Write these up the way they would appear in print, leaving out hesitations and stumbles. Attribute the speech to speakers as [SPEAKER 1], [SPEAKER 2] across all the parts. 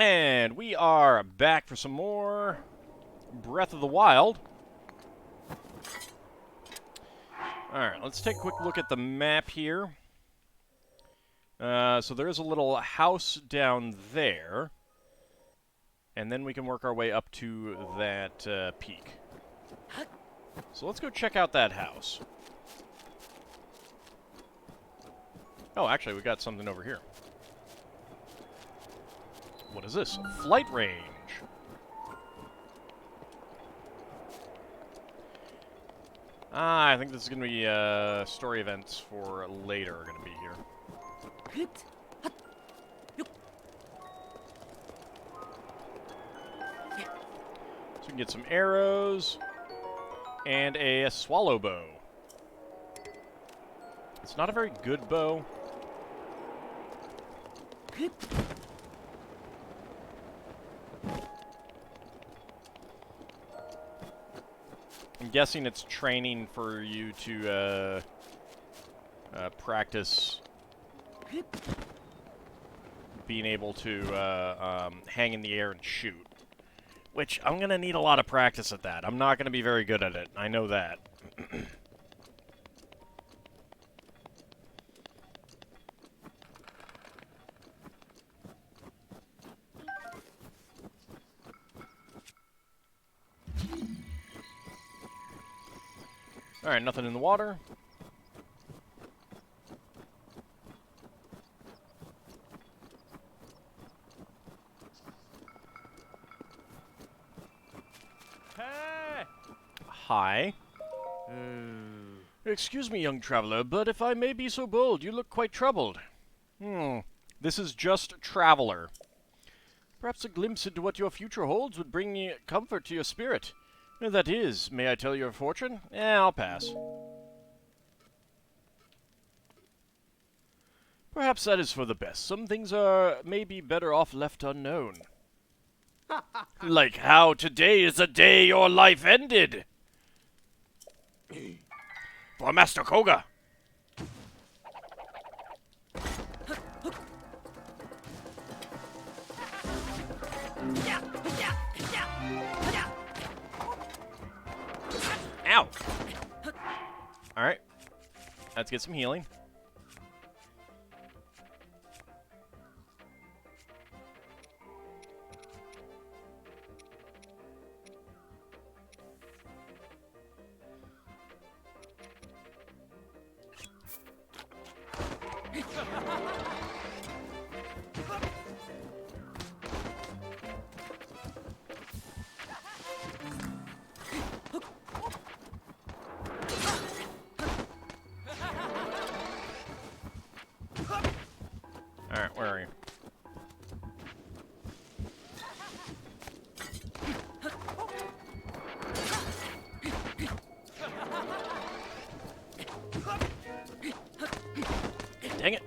[SPEAKER 1] And we are back for some more Breath of the Wild. Alright, let's take a quick look at the map here. So there is a little house down there. And then we can work our way up to that peak. So let's go check out that house. Oh, actually, we got something over here. What is this? Flight range. I think this is going to be story events for later are going to be here. So we can get some arrows and a swallow bow. It's not a very good bow. I'm guessing it's training for you to practice being able to hang in the air and shoot. Which, I'm going to need a lot of practice at that. I'm not going to be very good at it. I know that. Alright, nothing in the water.
[SPEAKER 2] Hey!
[SPEAKER 1] Hi. Excuse me, young traveler, but if I may be so bold, you look quite troubled. This is just Traveler. Perhaps a glimpse into what your future holds would bring comfort to your spirit. That is, may I tell your fortune? I'll pass. Perhaps that is for the best. Some things are maybe better off left unknown. Like how today is the day your life ended. For Master Koga. Ow! Alright. Let's get some healing. Alright, where are you? Dang it.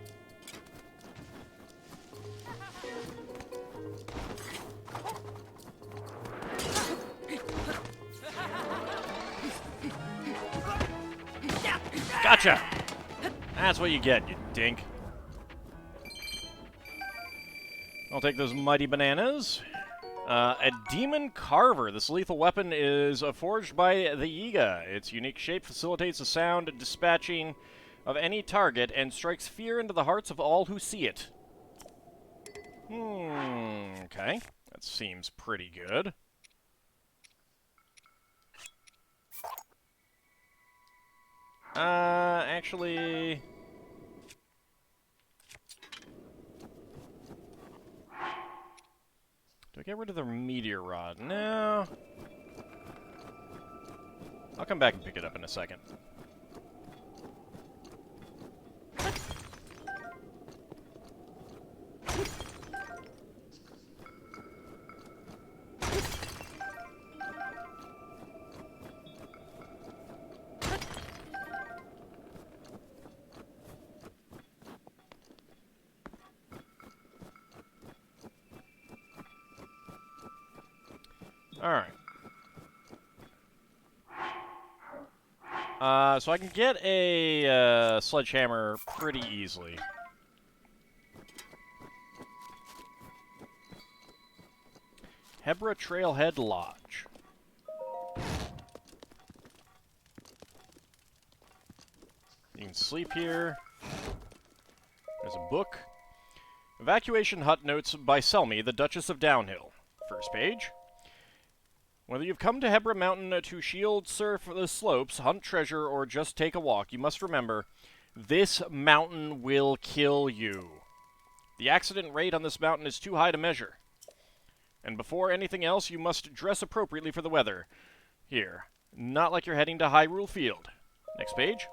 [SPEAKER 1] Gotcha! That's what you get, you dink. I'll take those mighty bananas. A demon carver. This lethal weapon is forged by the Yiga. Its unique shape facilitates the sound dispatching of any target and strikes fear into the hearts of all who see it. Okay. That seems pretty good. Actually... Do I get rid of the meteor rod? No. I'll come back and pick it up in a second. Alright. So I can get a sledgehammer pretty easily. Hebra Trailhead Lodge. You can sleep here. There's a book. Evacuation Hut Notes by Selmy, the Duchess of Downhill. First page. Whether you've come to Hebra Mountain to shield surf the slopes, hunt treasure, or just take a walk, you must remember, this mountain will kill you. The accident rate on this mountain is too high to measure. And before anything else, you must dress appropriately for the weather. Here, not like you're heading to Hyrule Field. Next page.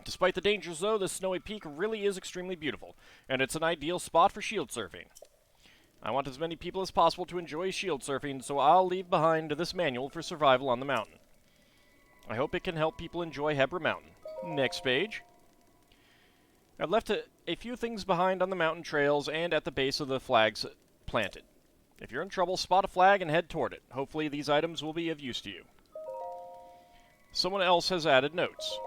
[SPEAKER 1] Despite the dangers, though, this snowy peak really is extremely beautiful, and it's an ideal spot for shield surfing. I want as many people as possible to enjoy shield surfing, so I'll leave behind this manual for survival on the mountain. I hope it can help people enjoy Hebra Mountain. Next page. I've left a few things behind on the mountain trails and at the base of the flags planted. If you're in trouble, spot a flag and head toward it. Hopefully these items will be of use to you. Someone else has added notes.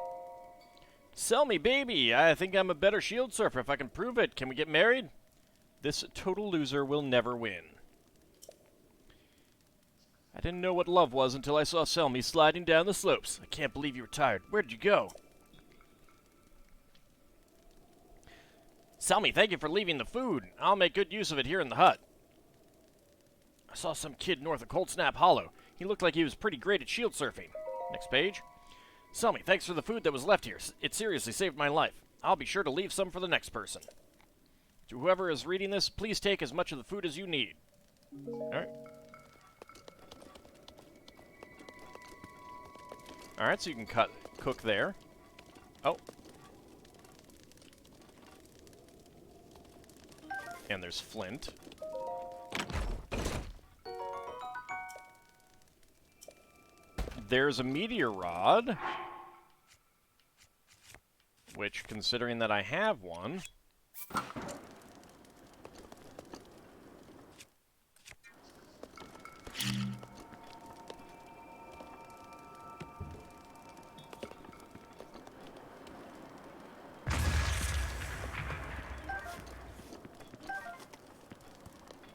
[SPEAKER 1] Sell me, baby! I think I'm a better shield surfer if I can prove it. Can we get married? This total loser will never win. I didn't know what love was until I saw Selmy sliding down the slopes. I can't believe you were tired. Where'd you go? Selmy, thank you for leaving the food. I'll make good use of it here in the hut. I saw some kid north of Cold Snap Hollow. He looked like he was pretty great at shield surfing. Next page. Selmy, thanks for the food that was left here. It seriously saved my life. I'll be sure to leave some for the next person. To whoever is reading this, please take as much of the food as you need. Alright. Alright, so you can cook there. Oh. And there's flint. There's a meteor rod. Which, considering that I have one...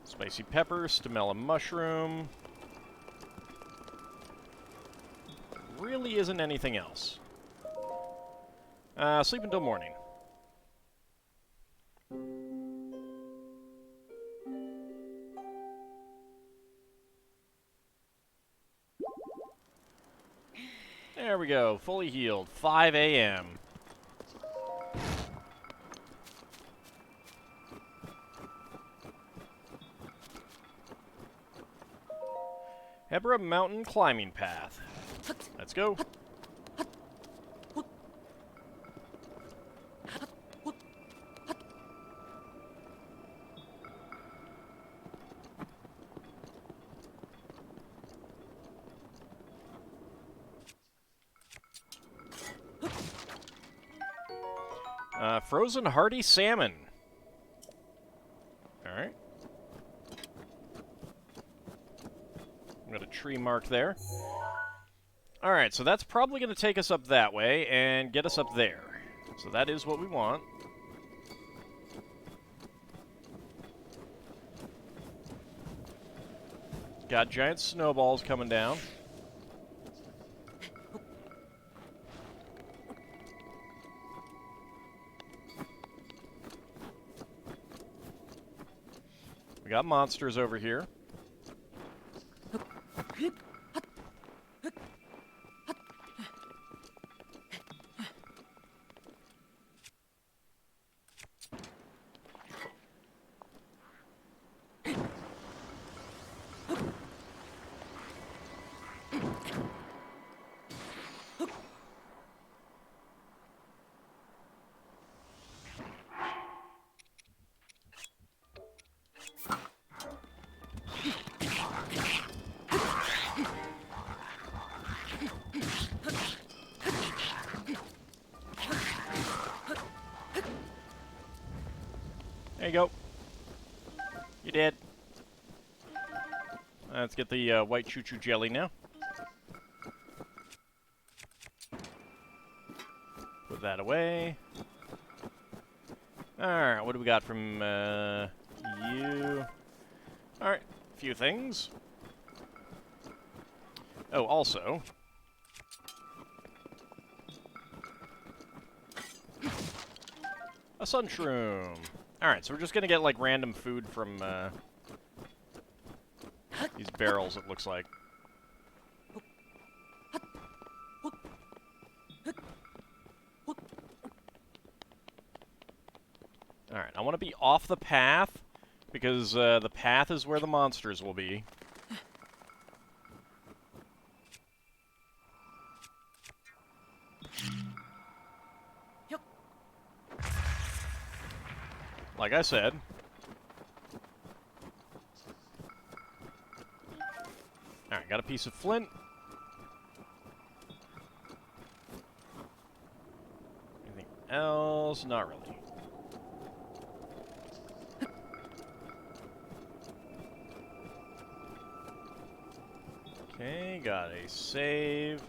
[SPEAKER 1] Spicy pepper, stamella mushroom. Really isn't anything else. Sleep until morning. There we go, fully healed. 5 a.m. Hebra Mountain Climbing Path. Let's go. Frozen hearty salmon. Alright. Got a tree mark there. Alright, so that's probably going to take us up that way and get us up there. So that is what we want. Got giant snowballs coming down. We got monsters over here. There you go. You did. Let's get the white choo-choo jelly now. Put that away. Alright, what do we got from you? Alright, few things. Oh, also... a sun shroom. Alright, so we're just gonna get, like, random food from, these barrels, it looks like. Alright, I want to be off the path, because, the path is where the monsters will be. Like I said. Alright, got a piece of flint. Anything else? Not really. Okay, got a save.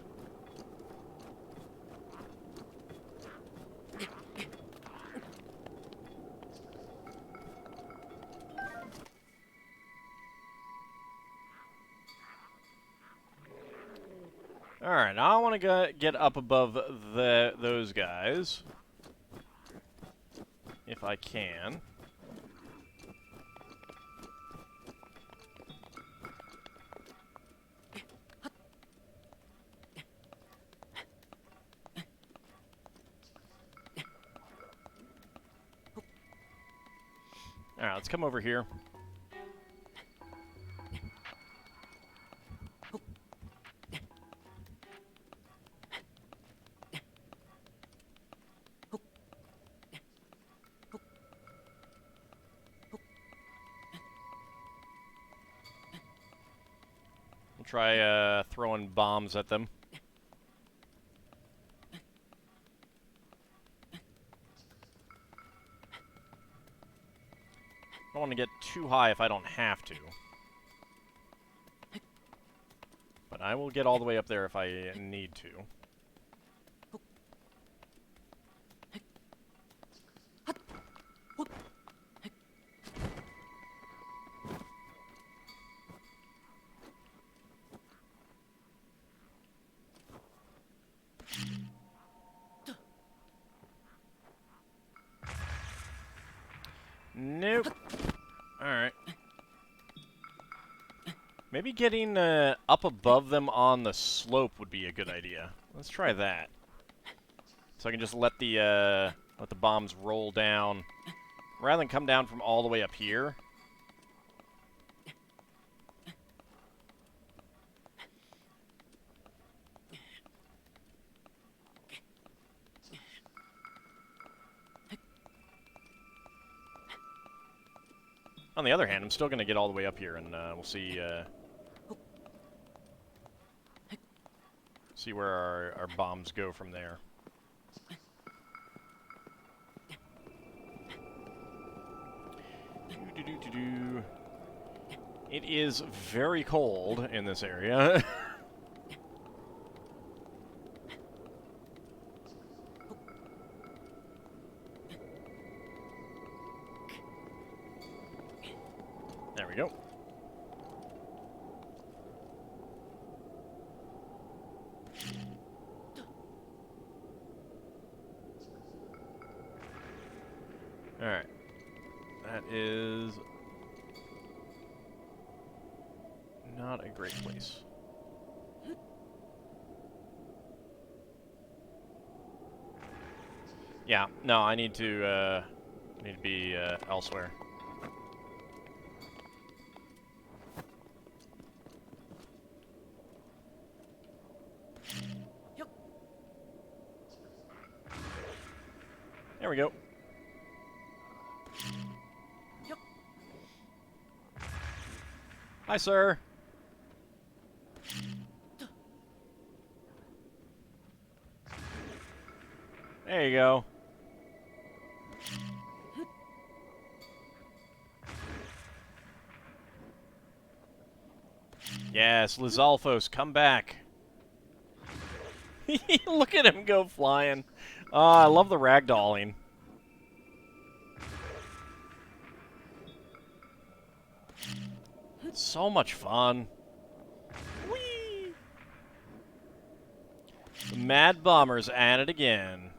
[SPEAKER 1] Alright, now I want to get up above those guys. If I can. Alright, let's come over here. We'll try throwing bombs at them. I don't want to get too high if I don't have to. But I will get all the way up there if I need to. Nope. Alright. Maybe getting up above them on the slope would be a good idea. Let's try that. So I can just let the bombs roll down rather than come down from all the way up here. On the other hand, I'm still going to get all the way up here, and we'll see see where our bombs go from there. Doo-doo-doo-doo-doo. It is very cold in this area. There we go. Alright. That is not a great place. Yeah, no, I need to be elsewhere. There we go. Hi, sir. There you go. Yes, Lizalfos, come back. Look at him go flying. I love the ragdolling. So much fun. Whee! The Mad Bomber's at it again.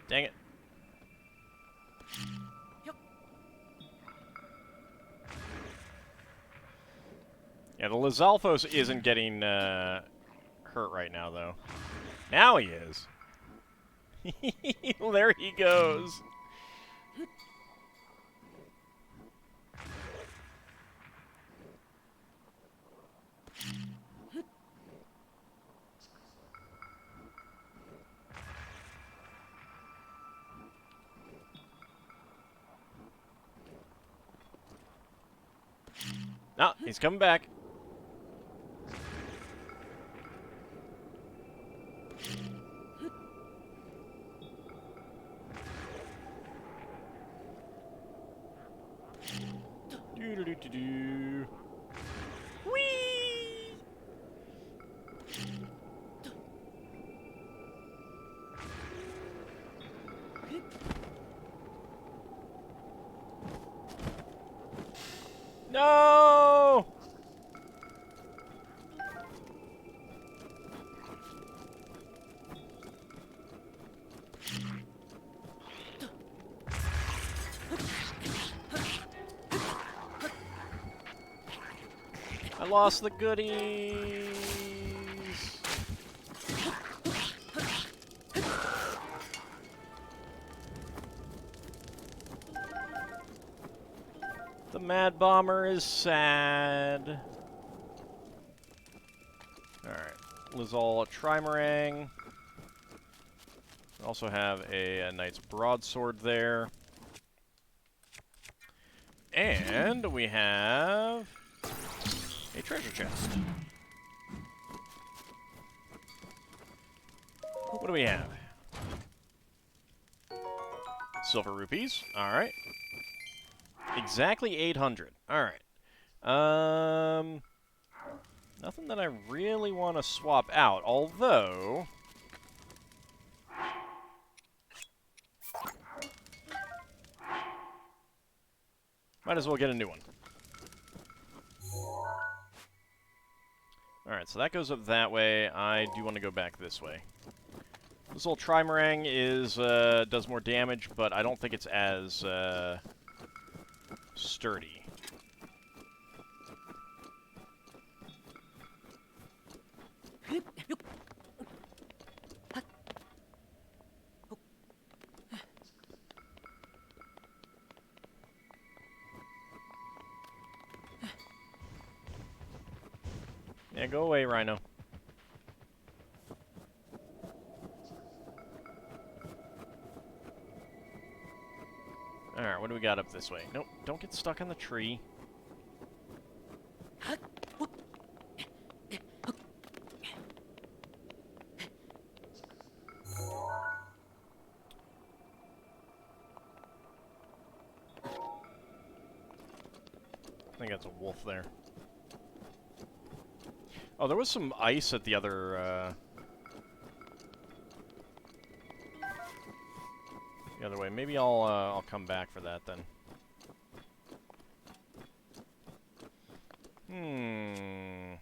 [SPEAKER 1] Dang it. Yeah, the Lizalfos isn't getting hurt right now, though. Now he is. Well, there he goes. Ah, he's coming back. Do-do-do-do-do. Whee! No! I lost the goodies. The Mad Bomber is sad. Alright. Lizal Trimarang. We also have a Knight's Broadsword there. And we have a treasure chest. What do we have? Silver rupees. Alright. Exactly 800. Alright. Nothing that I really want to swap out, although might as well get a new one. Alright, so that goes up that way. I do want to go back this way. This old Trimarang is, does more damage, but I don't think it's as, sturdy. Yeah, go away, Rhino. Alright, what do we got up this way? Nope, don't get stuck on the tree. I think that's a wolf there. Oh, there was some ice at the other, the other way. Maybe I'll come back for that then. Ooh.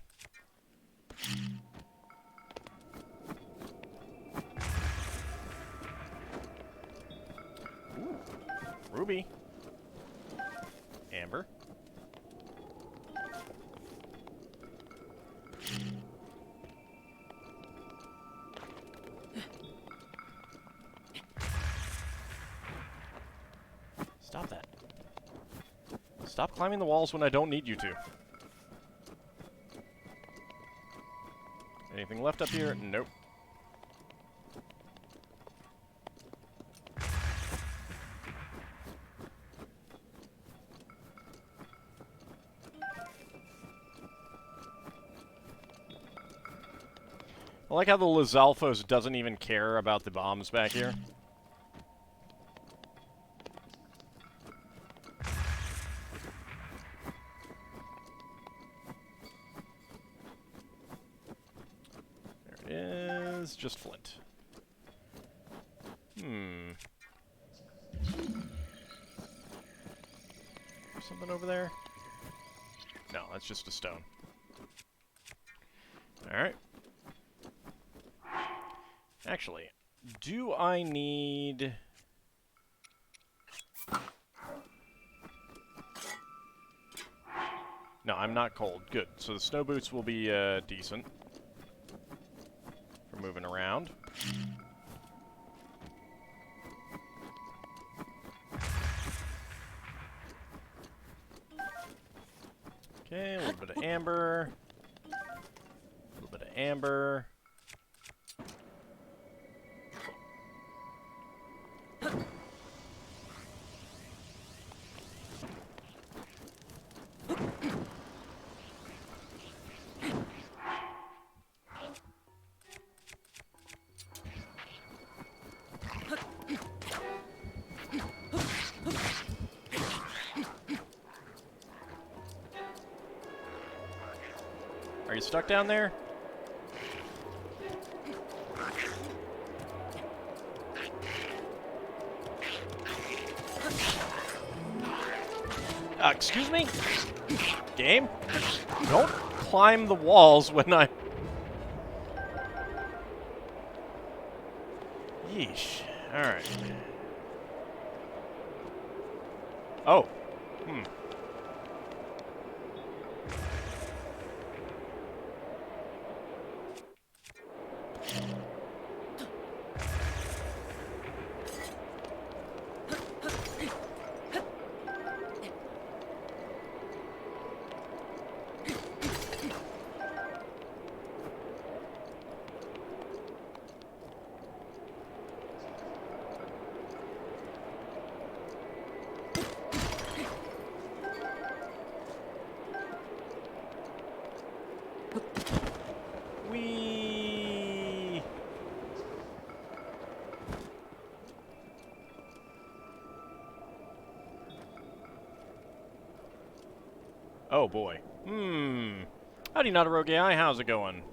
[SPEAKER 1] Ruby. Amber. Stop that. Stop climbing the walls when I don't need you to. Anything left up here? Nope. I like how the Lizalfos doesn't even care about the bombs back here. There it is. Just flint. Something over there? No, that's just a stone. Alright. Actually, do I need... No, I'm not cold. Good. So the snow boots will be decent for moving around. Okay, a little bit of amber. A little bit of amber. Are you stuck down there? Excuse me? Game? Don't climb the walls when I... Yeesh. Alright. Oh. Whee! Oh boy. Howdy, not a rogue AI. How's it going?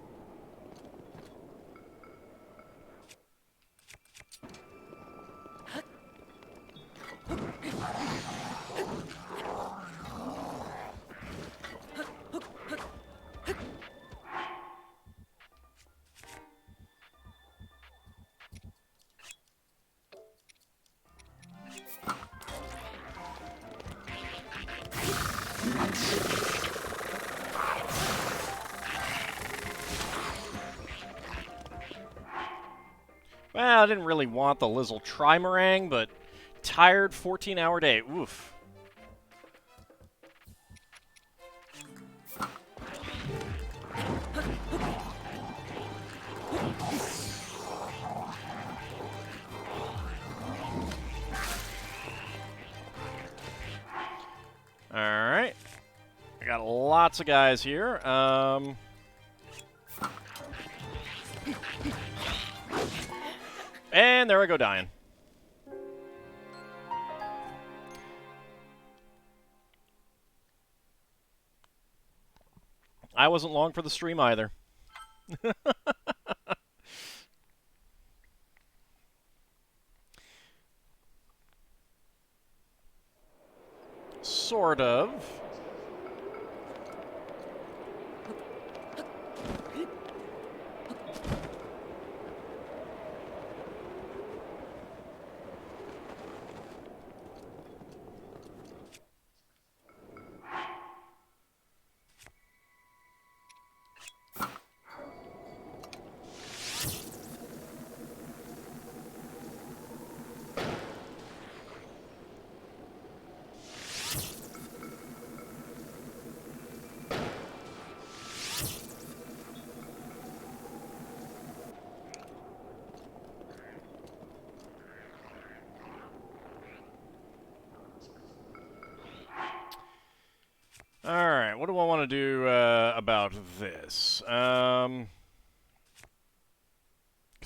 [SPEAKER 1] Well, I didn't really want the Lizzle Trimarang, but tired 14-hour day. Oof. Alright. I got lots of guys here. And there I go dying. I wasn't long for the stream either. Sort of. Alright, what do I want to do about this?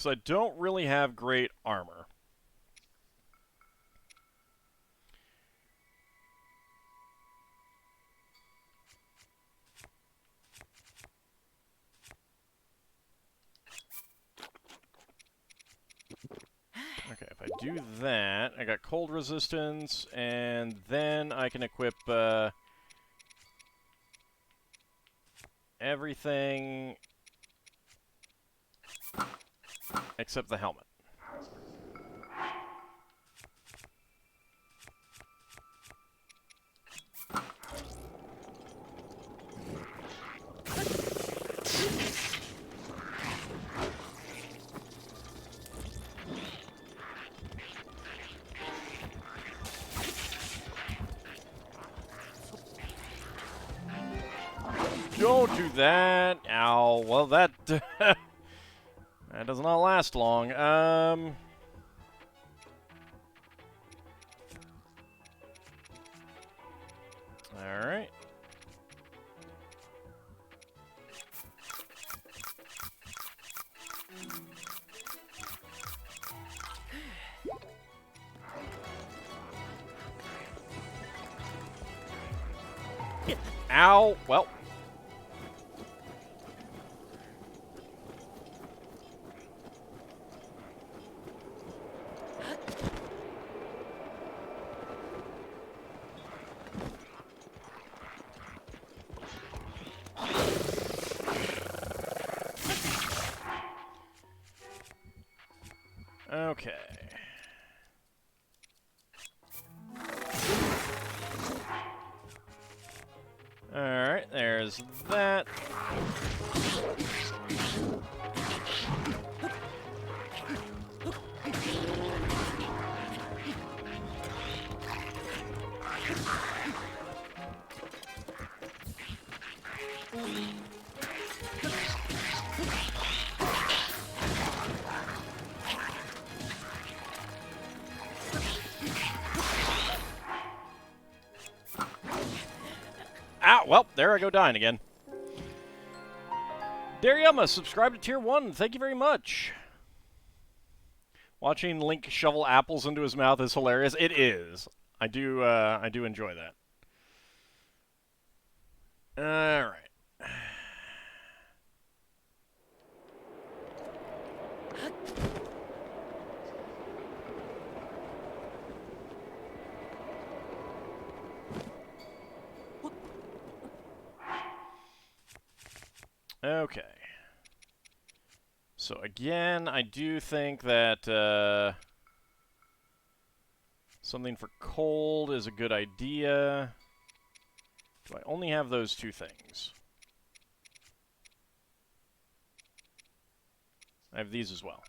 [SPEAKER 1] because I don't really have great armor. Okay, if I do that, I got cold resistance, and then I can equip everything except the helmet. Don't do that. Ow. Well, that that does not last long. All right. Ow. Well. Okay. Alright, there's that. Ah, well, there I go dying again. Daryama, subscribe to Tier 1. Thank you very much. Watching Link shovel apples into his mouth is hilarious. It is. I do enjoy that. Alright. Okay. So again, I do think that something for cold is a good idea. Do I only have those two things? I have these as well.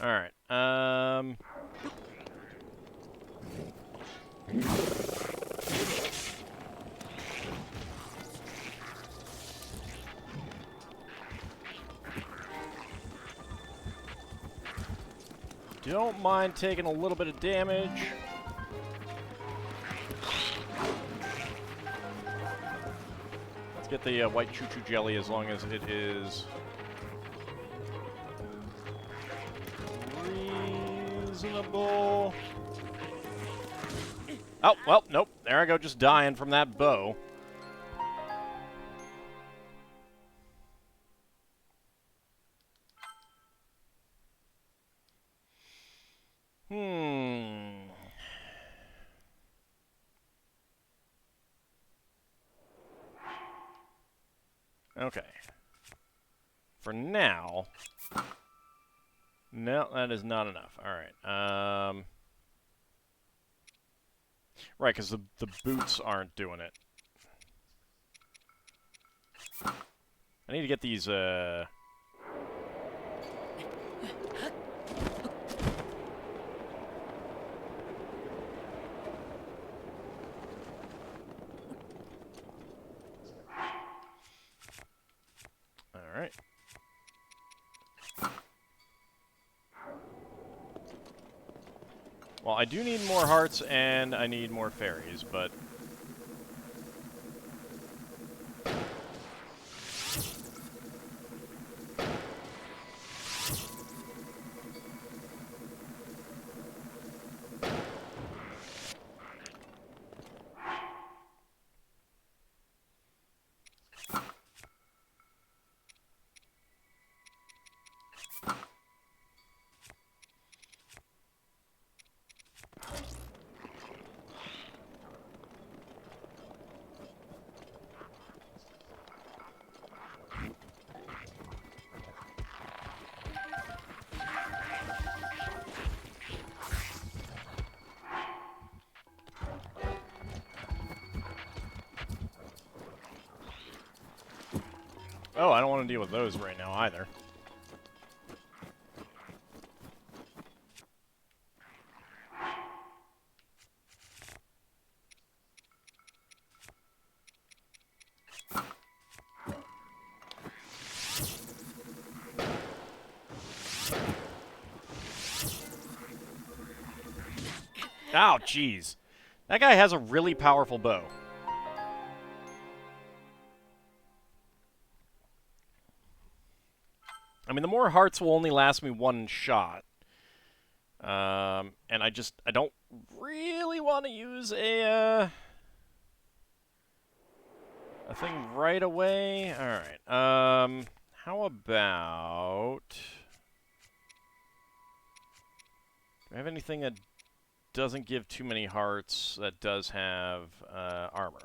[SPEAKER 1] Alright, don't mind taking a little bit of damage. Let's get the white choo-choo jelly as long as it is reasonable. Oh, well, nope. There I go, just dying from that bow. Okay. For now... No, that is not enough. Alright, right, because the boots aren't doing it. I need to get these, Alright. Well, I do need more hearts, and I need more fairies, but... Oh, I don't want to deal with those right now either. Ow, jeez. That guy has a really powerful bow. I mean, the more hearts will only last me one shot. And I don't really want to use a thing right away. Alright, how about... Do I have anything that doesn't give too many hearts that does have, armor?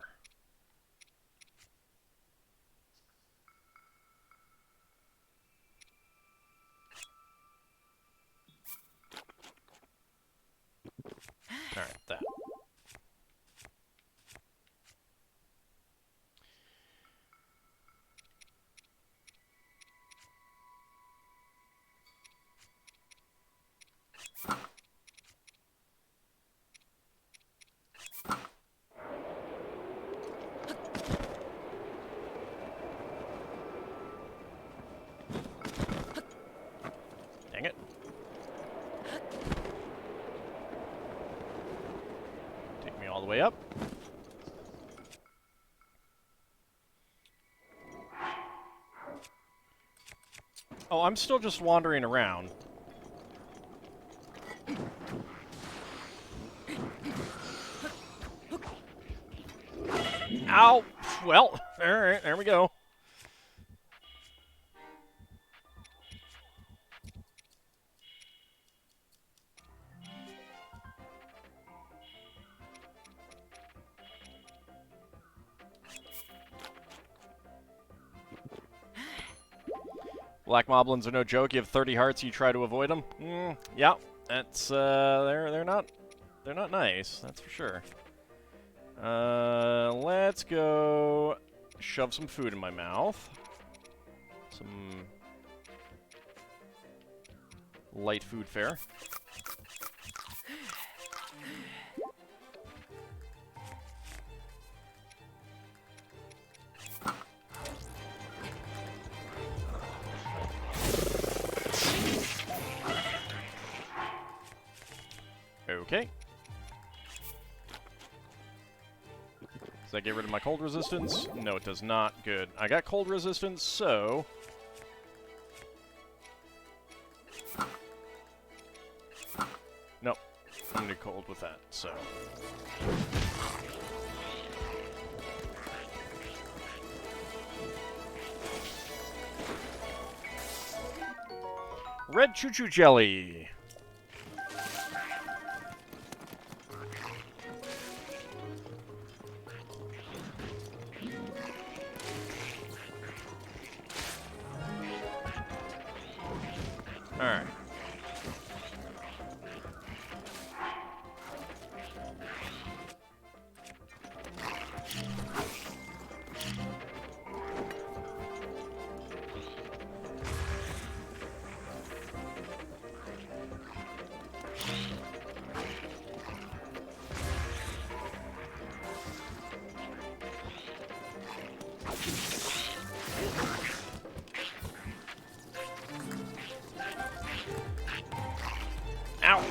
[SPEAKER 1] Alright, that. Dang it. Take me all the way up. Oh, I'm still just wandering around. Ow! Well, alright, there we go. Black moblins are no joke. You have 30 hearts, you try to avoid them. Yeah, that's they're not nice. That's for sure. Let's go shove some food in my mouth. Some light food fare. Okay. Does that get rid of my cold resistance? No, it does not. Good. I got cold resistance, so... Nope. I'm gonna do cold with that, so... Red choo-choo jelly! Alright.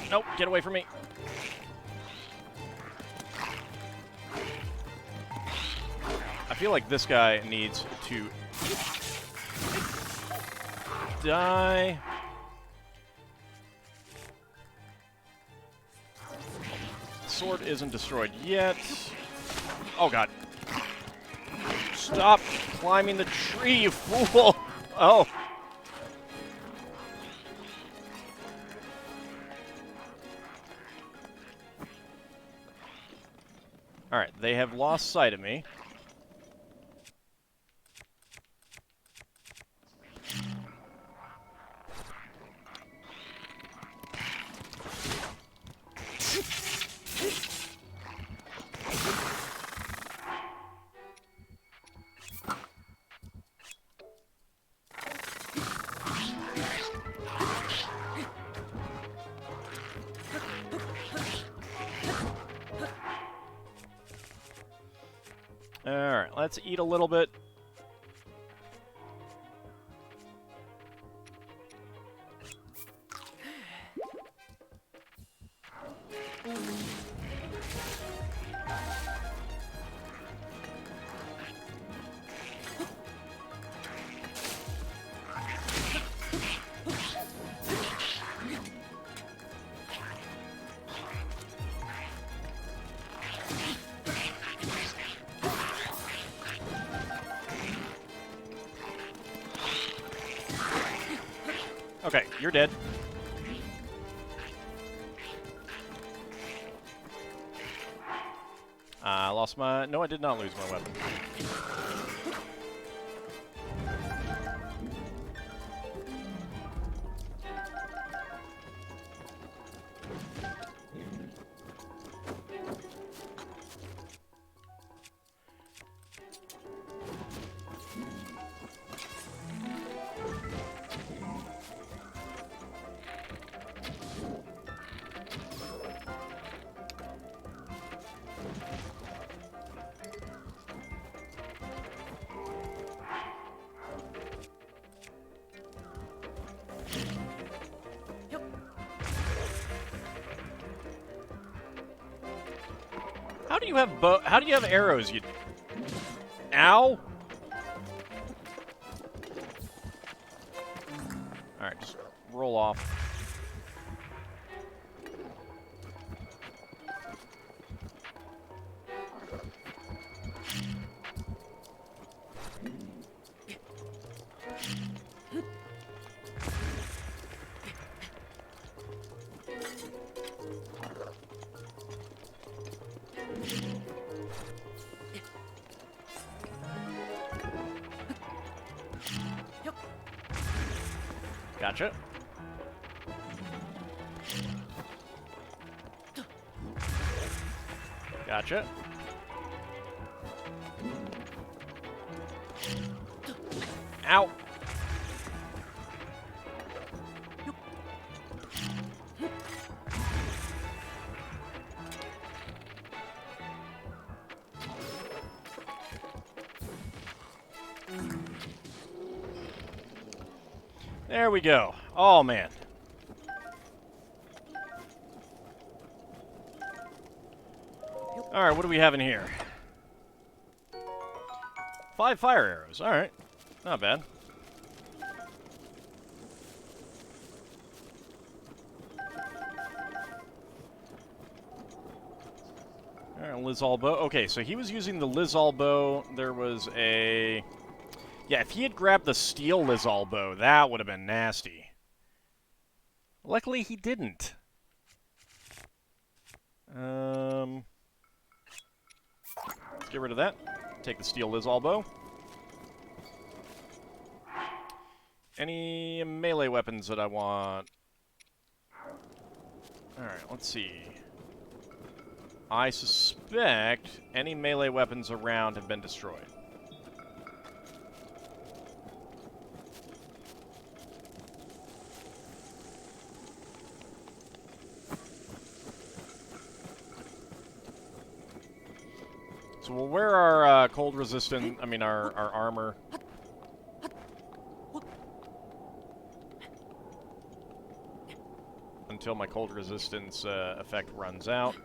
[SPEAKER 1] Nope, get away from me. I feel like this guy needs to die. Sword isn't destroyed yet. Oh, God. Stop climbing the tree, you fool! Oh. Alright, they have lost sight of me. Alright, let's eat a little bit. Okay, you're dead. I lost my... No, I did not lose my weapon. How do you have How do you have arrows? You... Ow! Alright, just roll off. Gotcha. Gotcha. Ow. There we go. Oh, man. Alright, what do we have in here? 5 fire arrows. Alright. Not bad. Alright, Lizal bow. Okay, so he was using the Lizal bow. There was a... Yeah, if he had grabbed the steel Lizal bow, that would have been nasty. Luckily, he didn't. Let's get rid of that. Take the steel Lizal bow. Any melee weapons that I want? Alright, let's see. I suspect any melee weapons around have been destroyed. So we'll wear our cold resistant, our armor. until my cold resistance effect runs out.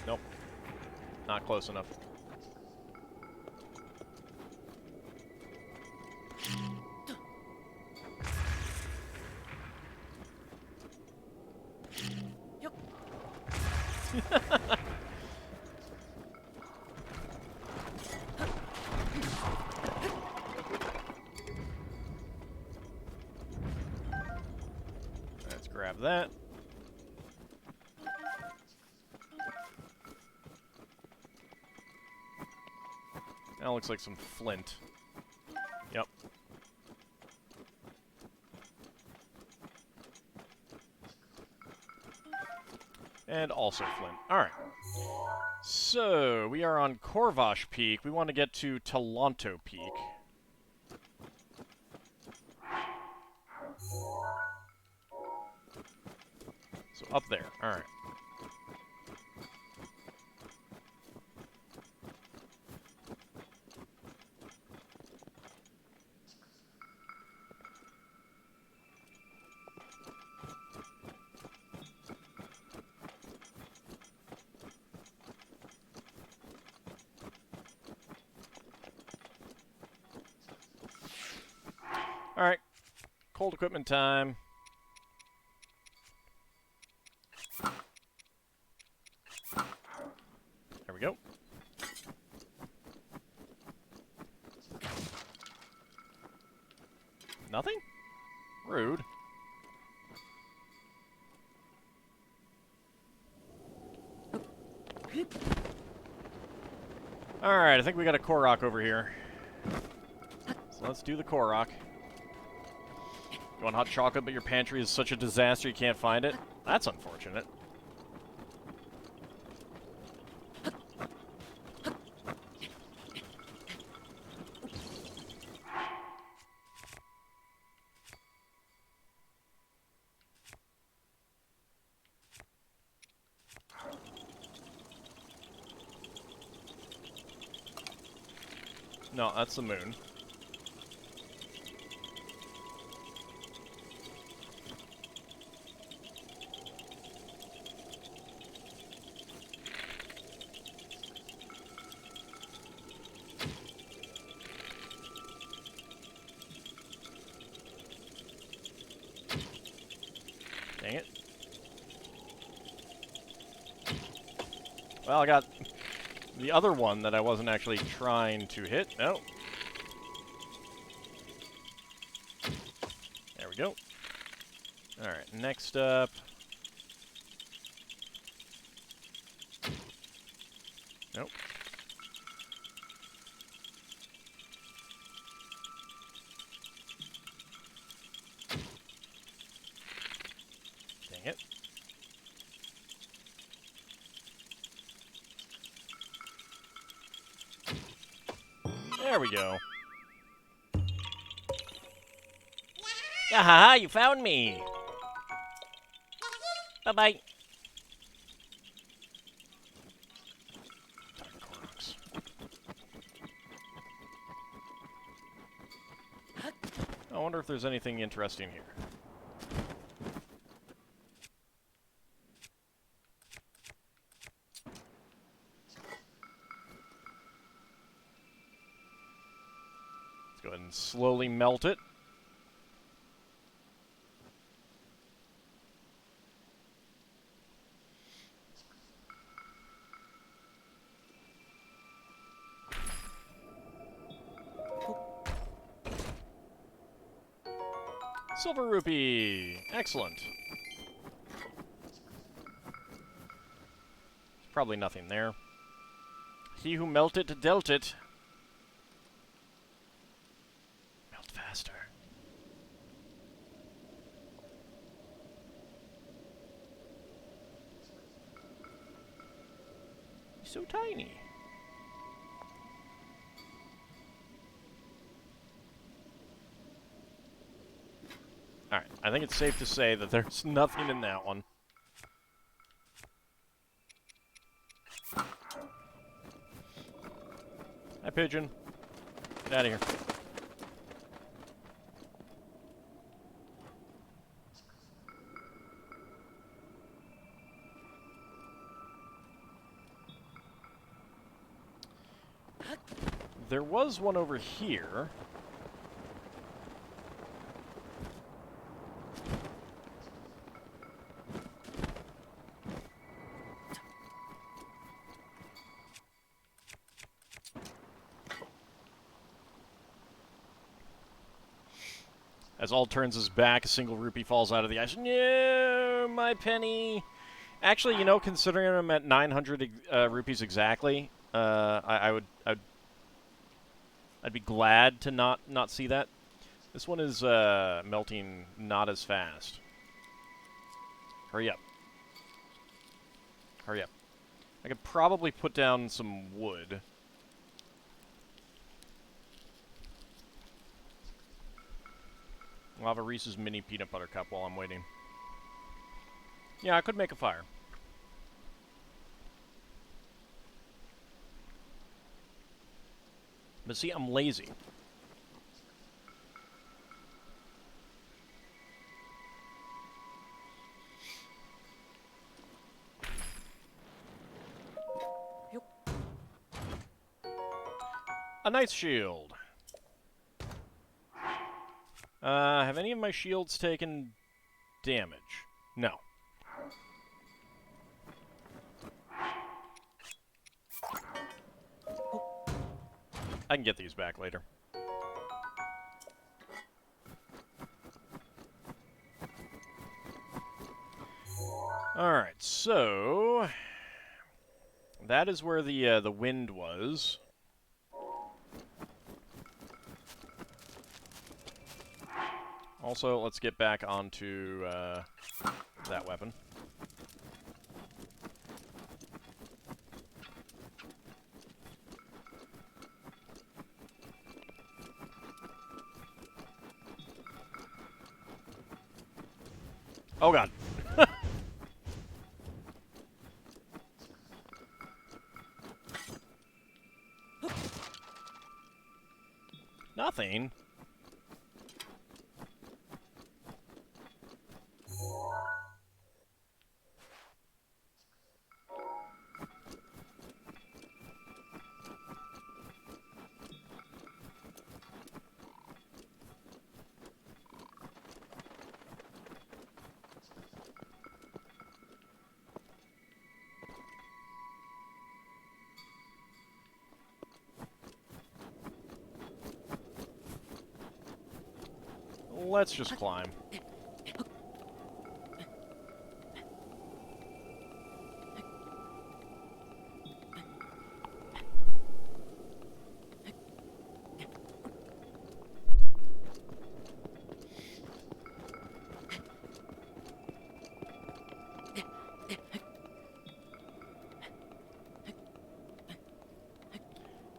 [SPEAKER 1] Nope. Not close enough. Let's grab that. That looks like some flint. Yep. And also flint. Alright. So, we are on Corvash Peak. We want to get to Talanto Peak. So, up there. Alright. Alright. Cold equipment time. There we go. Nothing? Rude. Alright, I think we got a Korok over here. So let's do the Korok. You want hot chocolate, but your pantry is such a disaster you can't find it? That's unfortunate. No, that's the moon. Dang it. Well, I got the other one that I wasn't actually trying to hit. No. There we go. Alright, next up. Nope. Dang it. There we go. Yahaha, you found me! Bye-bye. I wonder if there's anything interesting here. Let's go ahead and slowly melt it. Silver rupee! Excellent. There's probably nothing there. He who melted dealt it. Melt faster. He's so tiny. Alright, I think it's safe to say that there's nothing in that one. pigeon. Get out of here. There was one over here. As Ald turns his back, a single rupee falls out of the ice. No, my penny. Actually, you know, considering I'm at 900 rupees exactly, I'd be glad to not see that. This one is melting not as fast. Hurry up. Hurry up. I could probably put down some wood. I'll have a Reese's Mini Peanut Butter Cup while I'm waiting. Yeah, I could make a fire. But see, I'm lazy. A Knight's Shield. Have any of my shields taken damage? No. I can get these back later. Alright, so... that is where the wind was. Also, let's get back onto that weapon. Oh god. Nothing. Let's just climb.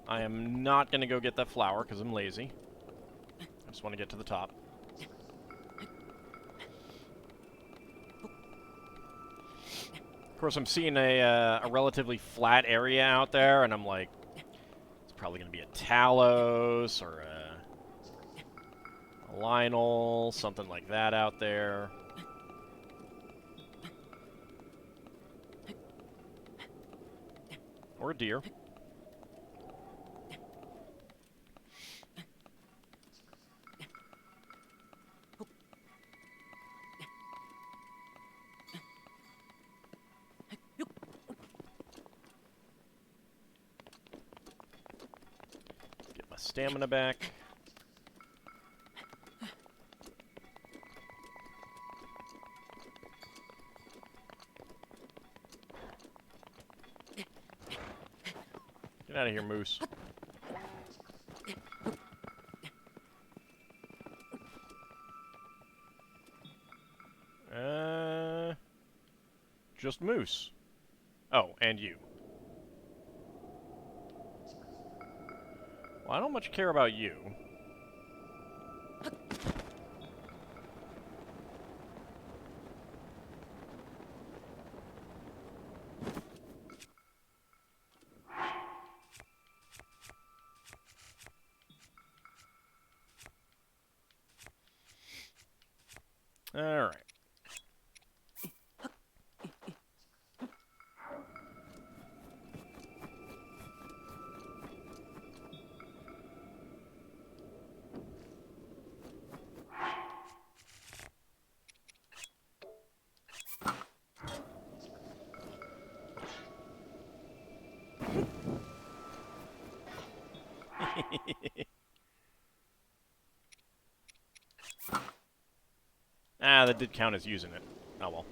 [SPEAKER 1] I am not going to go get that flower because I'm lazy. I just want to get to the top. Of course, I'm seeing a relatively flat area out there, and I'm like, it's probably going to be a Talos or a Lionel, something like that out there. Or a deer. Get my stamina back. Get out of here, moose. Just moose. Oh, and you. Well, I don't much care about you. Alright. Ah, that did count as using it. Oh well.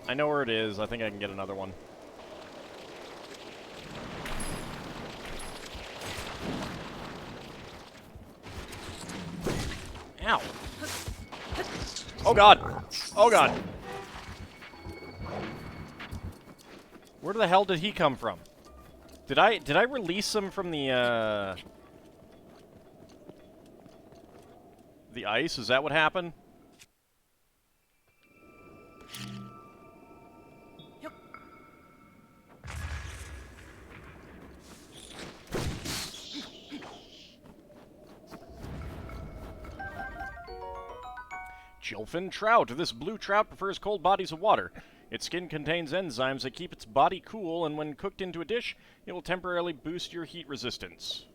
[SPEAKER 1] I know where it is. I think I can get another one. Ow. Oh god. Oh god. Where the hell did he come from? Did I release him from the ice? Is that what happened? Gilfin trout. This blue trout prefers cold bodies of water. Its skin contains enzymes that keep its body cool, and when cooked into a dish, it will temporarily boost your heat resistance.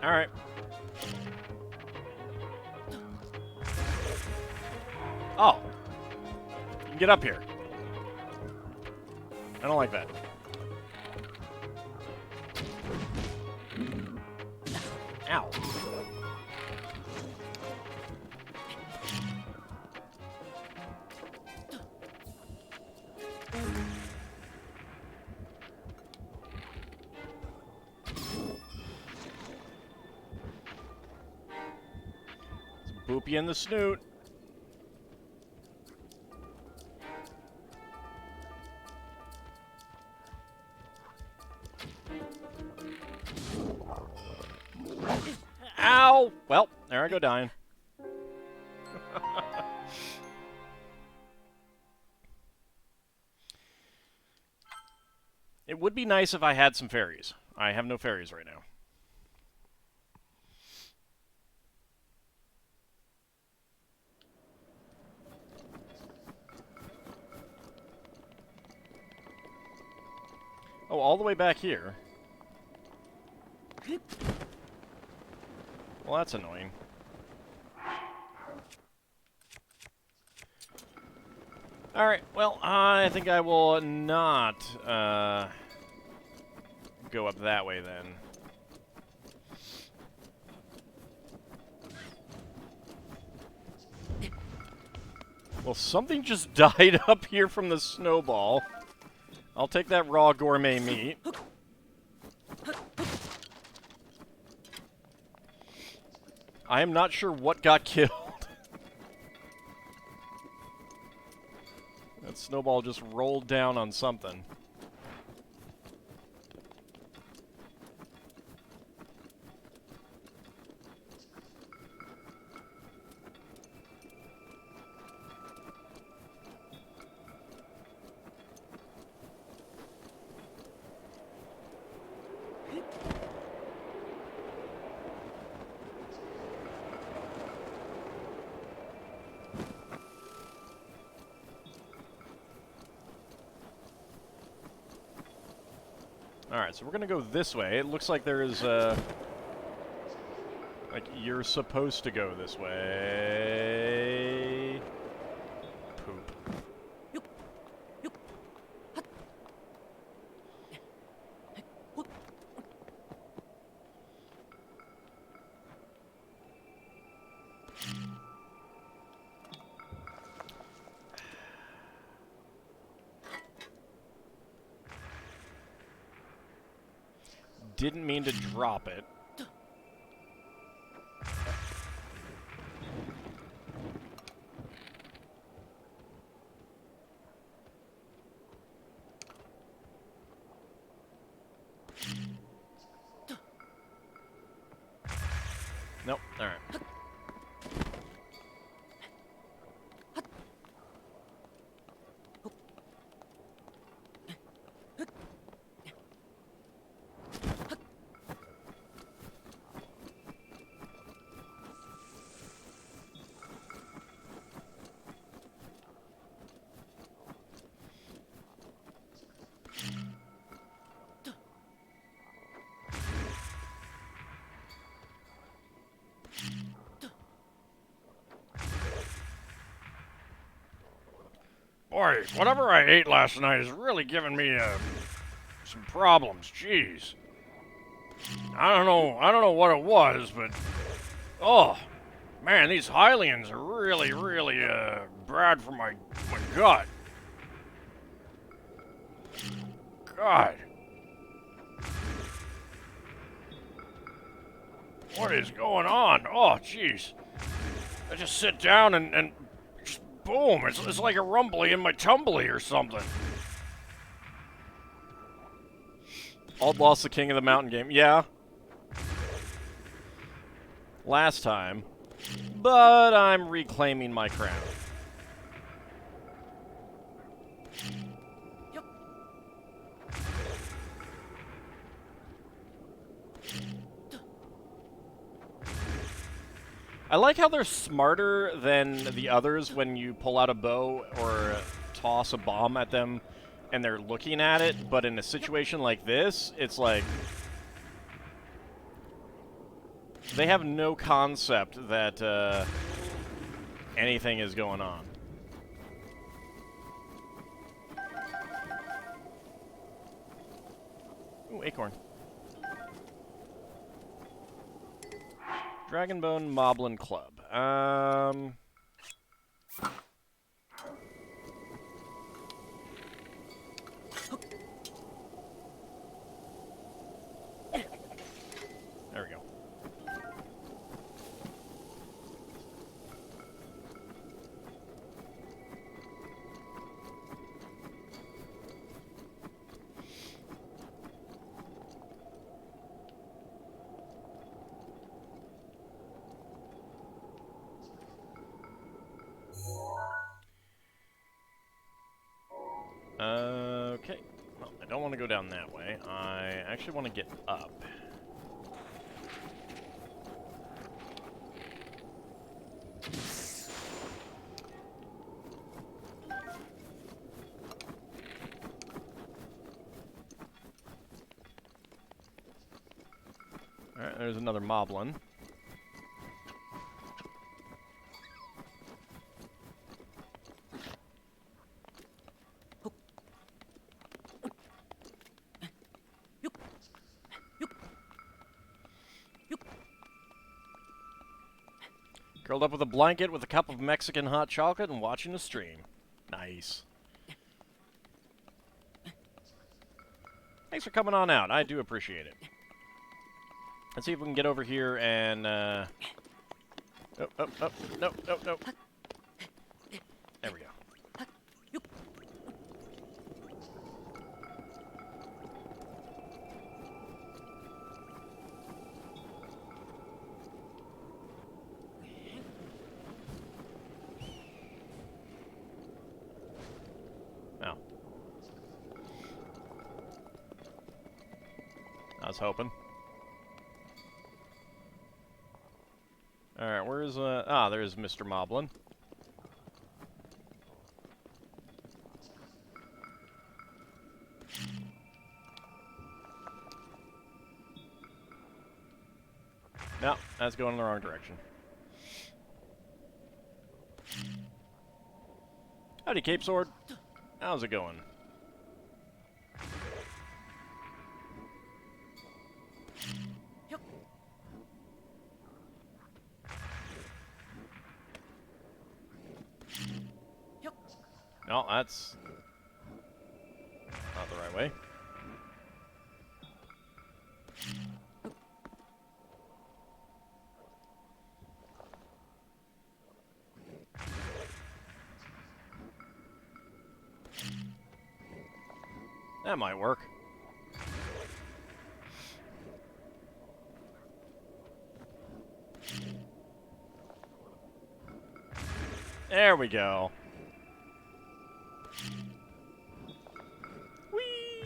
[SPEAKER 1] Alright. Oh. You can get up here. I don't like that. Ow. Boop you in the snoot. Ow! Well, there I go dying. It would be nice if I had some fairies. I have no fairies right now. Oh, all the way back here. Well, that's annoying. Alright, well, I think I will not go up that way then. Well, something just died up here from the snowball. I'll take that raw gourmet meat. I am not sure what got killed. That snowball just rolled down on something. Alright, so we're gonna go this way. It looks like there is, like, you're supposed to go this way. Poop. didn't mean to drop it. Nope. All right. Boy, whatever I ate last night is really giving me some problems. Jeez. I don't know what it was, but oh man, these Hylians are really bad for my gut. God. What is going on? Oh, jeez. I just sit down and just boom. It's like a rumbly in my tumbly or something. Ald lost the king of the mountain game. Yeah. Last time. But I'm reclaiming my crown. I like how they're smarter than the others when you pull out a bow or toss a bomb at them and they're looking at it, but in a situation like this, it's like they have no concept that anything is going on. Ooh, acorn. Dragonbone Moblin Club. There we go. Okay. Well, I don't want to go down that way. I actually want to get up. Alright, there's another moblin. Curled up with a blanket with a cup of Mexican hot chocolate and watching the stream. Nice. Thanks for coming on out. I do appreciate it. Let's see if we can get over here and, oh, no. There we go. Oh. I was hoping. Alright, where's, there's Mr. Moblin. No, that's going in the wrong direction. Howdy, Cape Sword. How's it going? No, that's not the right way. That might work. There we go. Whee!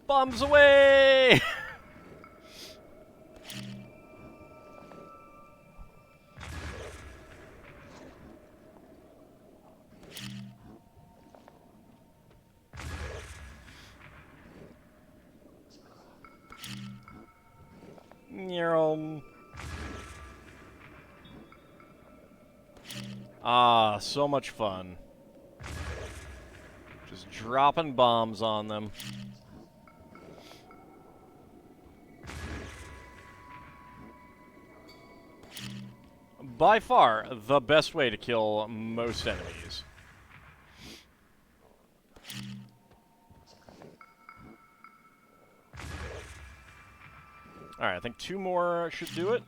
[SPEAKER 1] Bombs away! Ah, so much fun. Just dropping bombs on them. By far, the best way to kill most enemies. Alright, I think 2 more should do it.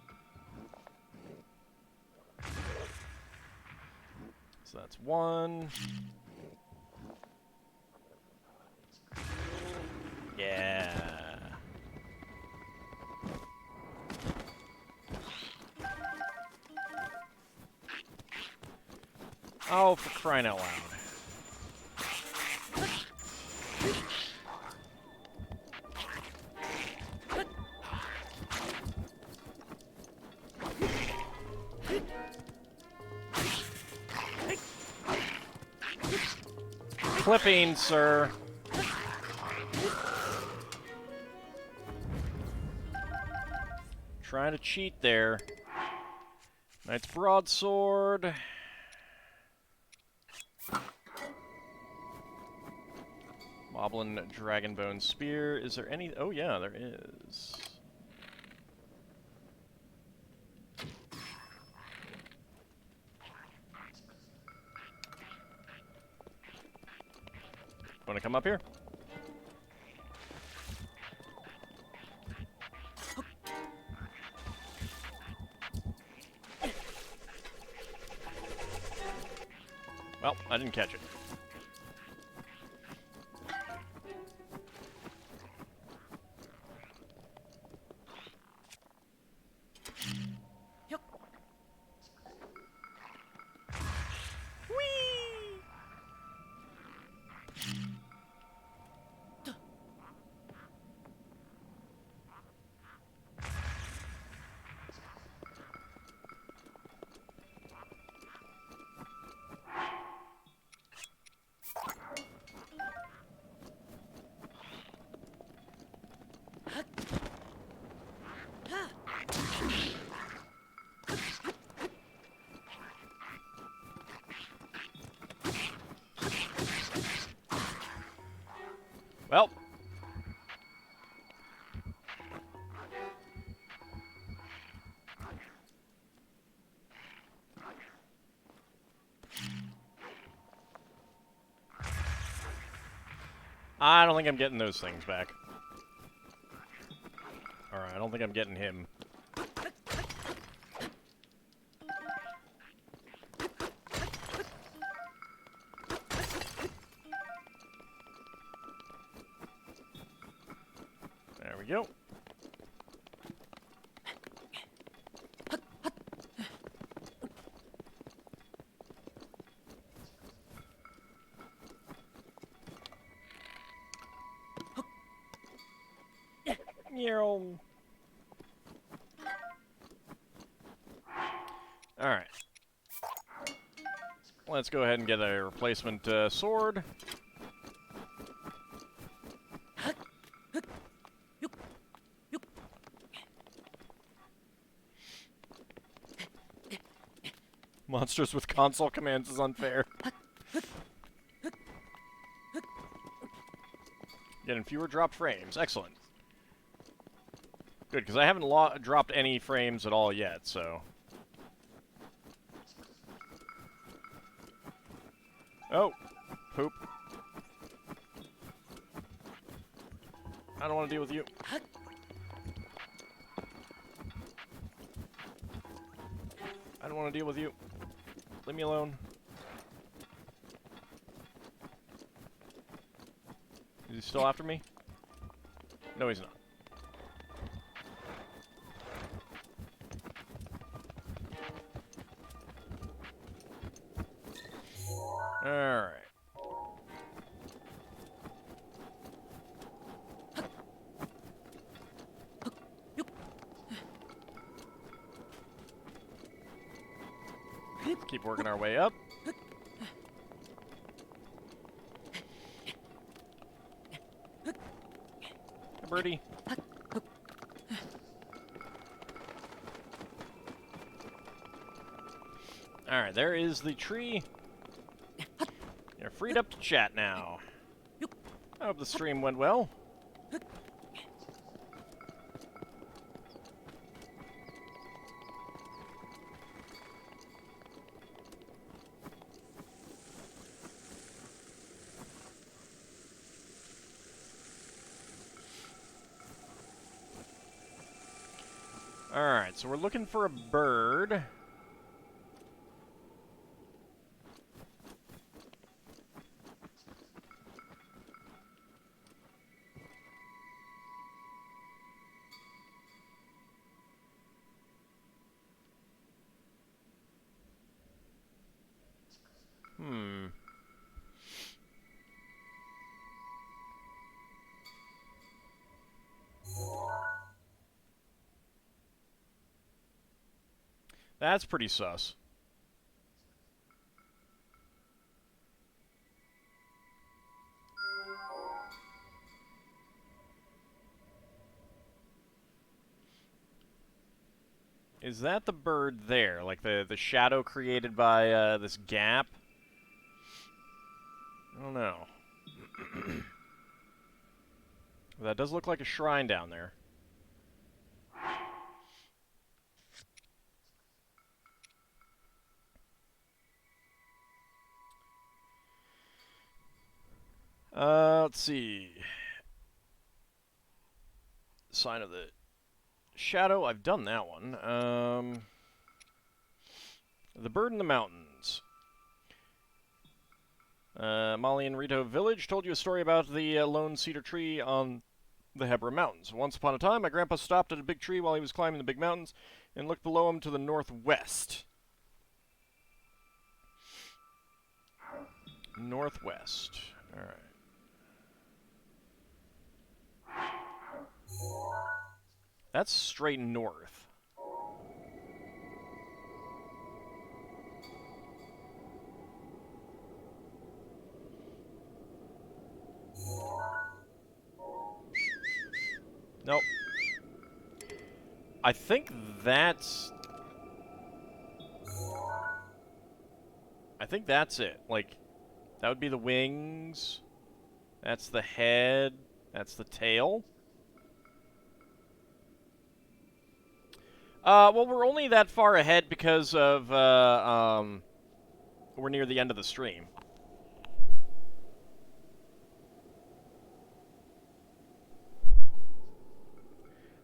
[SPEAKER 1] So that's 1. Yeah. Oh, for crying out loud. Clipping, sir. Trying to cheat there. Knight's Broadsword. Moblin Dragonbone Spear. Is there any... Oh, yeah, there is. Want to come up here? Well, I didn't catch it. Well. I don't think I'm getting those things back. Alright, I don't think I'm getting him. There we go. Alright. Let's go ahead and get a replacement sword. Monsters with console commands is unfair. Getting fewer dropped frames. Excellent. Good, because I haven't dropped any frames at all yet, so... Oh! Poop. I don't want to deal with you. I don't want to deal with you. Leave me alone. he still after me? No, he's not. Alright. Keep working our way up. Hey, birdie. Alright, there is the tree. You're freed up to chat now. I hope the stream went well. Alright, so we're looking for a bird. That's pretty sus. Is that the bird there? Like the shadow created by this gap? I don't know. That does look like a shrine down there. Let's see. Sign of the Shadow, I've done that one. The Bird in the Mountains. Molly and Rito Village told you a story about the lone cedar tree on the Hebra Mountains. Once upon a time, my grandpa stopped at a big tree while he was climbing the big mountains and looked below him to the northwest. Northwest. Alright. That's straight north. Nope. I think that's... I think that's it. Like, that would be the wings. That's the head. That's the tail. Well, we're only that far ahead because of, we're near the end of the stream.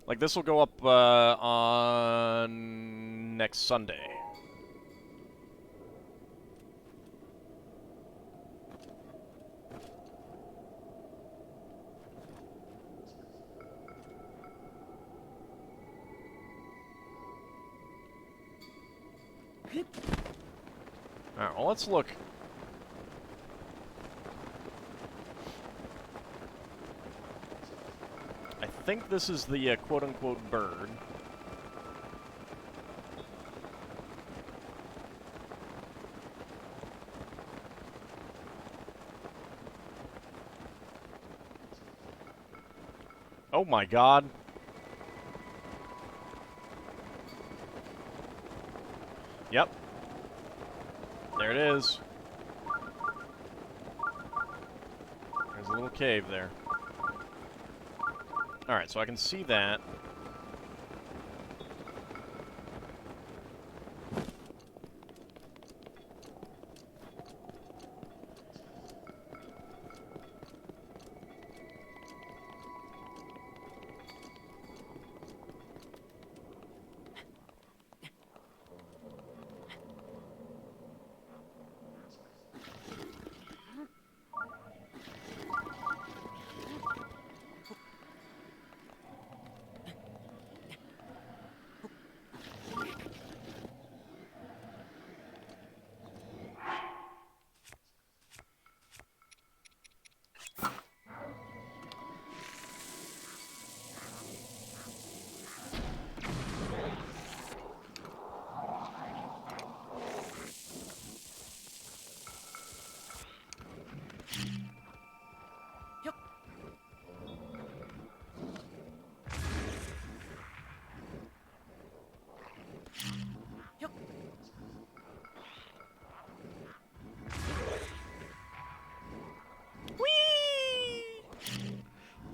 [SPEAKER 1] Like, this will go up, on next Sunday. Alright, well, let's look. I think this is the quote-unquote bird. Oh my god. Yep. There it is. There's a little cave there. Alright, so I can see that.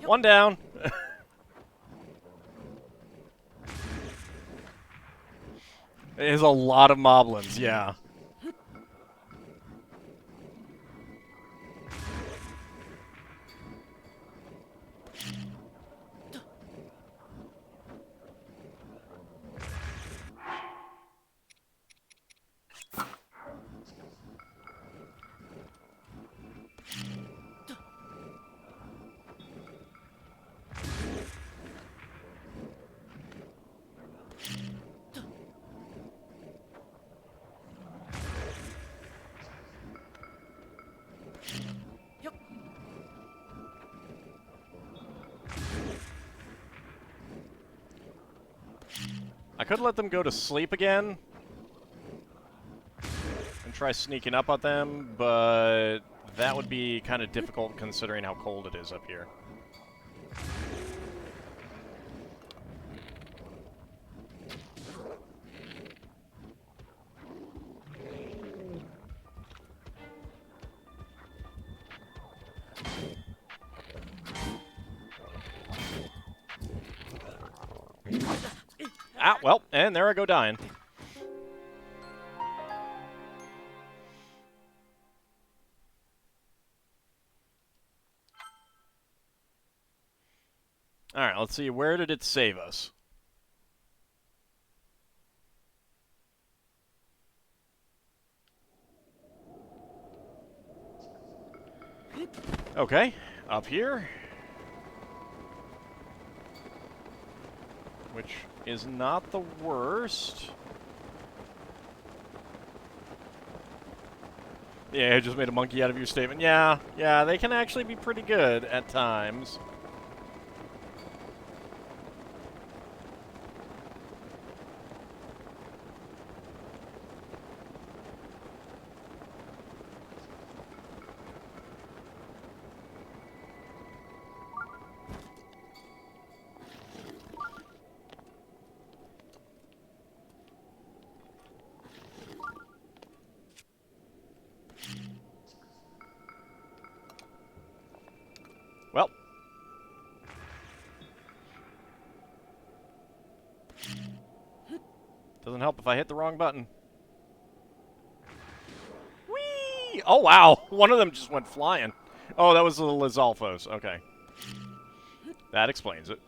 [SPEAKER 1] One down. It is a lot of moblins, yeah. I could let them go to sleep again and try sneaking up on them, but that would be kind of difficult considering how cold it is up here. Ah, well, and there I go dying. Alright, let's see, where did it save us? Okay, up here. Which is not the worst. Yeah, I just made a monkey out of your statement. Yeah, they can actually be pretty good at times. Well. Doesn't help if I hit the wrong button. Whee! Oh, wow. One of them just went flying. Oh, that was the Lizalfos. Okay. That explains it.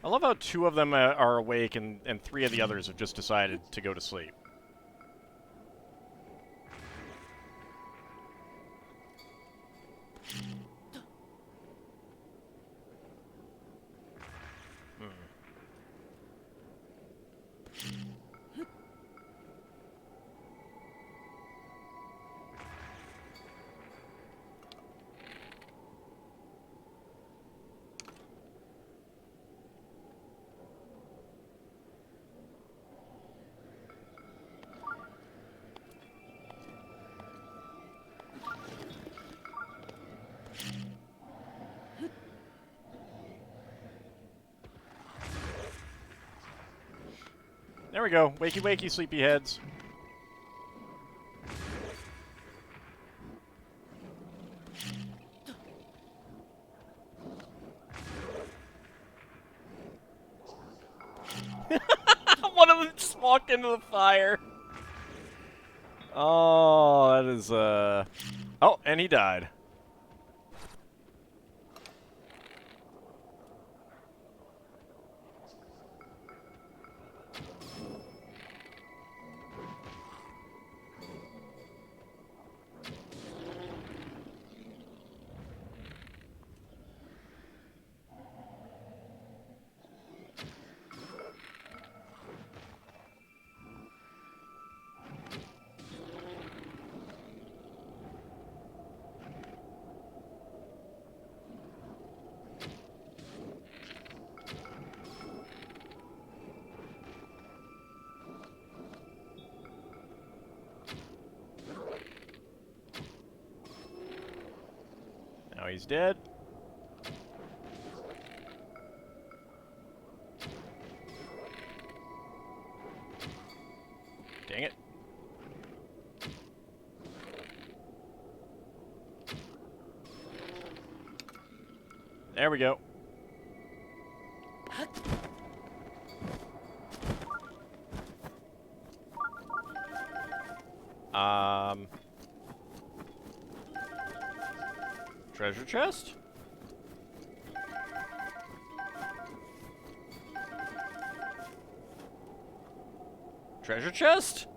[SPEAKER 1] I love how two of them are awake and three of the others have just decided to go to sleep. There we go. Wakey, wakey, sleepyheads. One of them just walked into the fire. Oh, that is, Oh, and he died. he's dead. Dang it. There we go. Treasure chest? Treasure chest?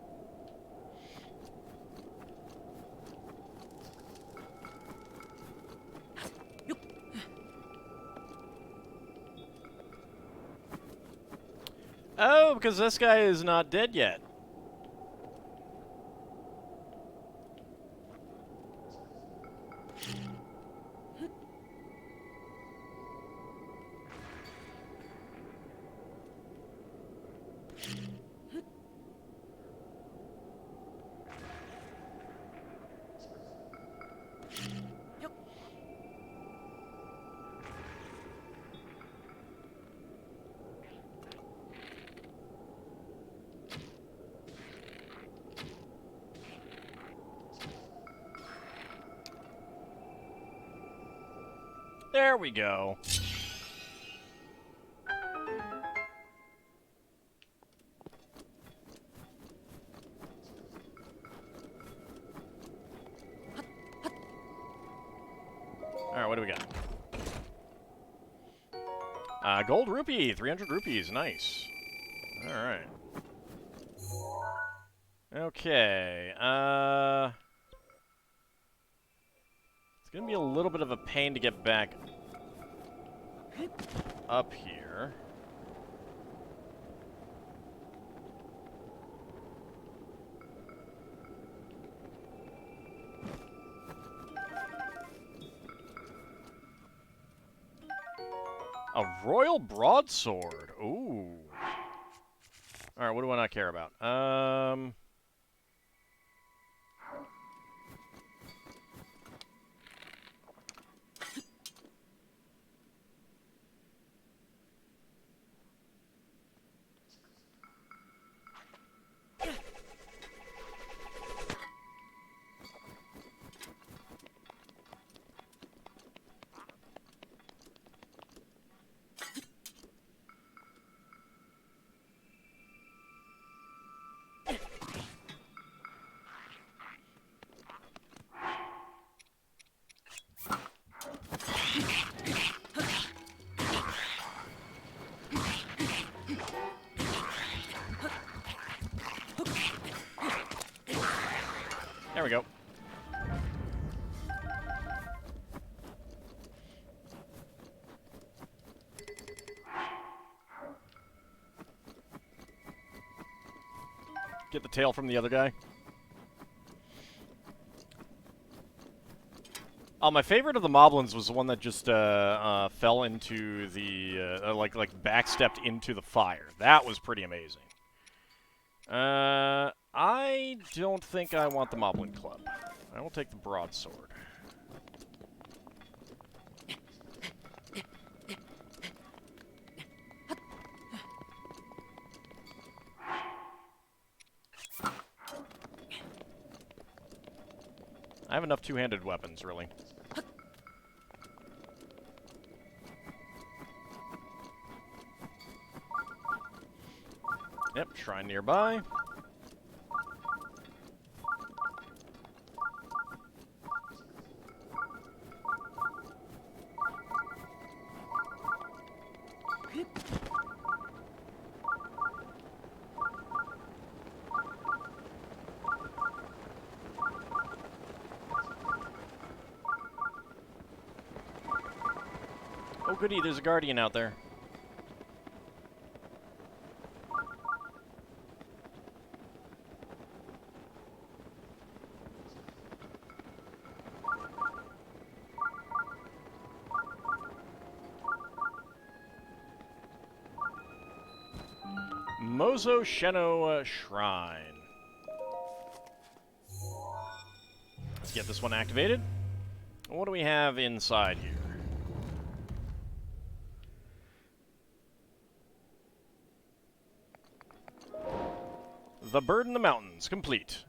[SPEAKER 1] Oh, because this guy is not dead yet. There we go. Alright, what do we got? Gold rupee, 300 rupees, nice. Alright. Okay, it's gonna be a little bit of a pain to get back up here. A royal broadsword. Ooh. Alright, what do I not care about? There we go. Get the tail from the other guy. Oh, my favorite of the moblins was the one that just fell into the like backstepped into the fire. That was pretty amazing. I don't think I want the moblin club. I will take the broadsword. I have enough two-handed weapons, really. Yep, shrine nearby. Oh goody, there's a guardian out there. Mozo Sheno Shrine. Let's get this one activated. What do we have inside here? The Bird in the Mountains, complete.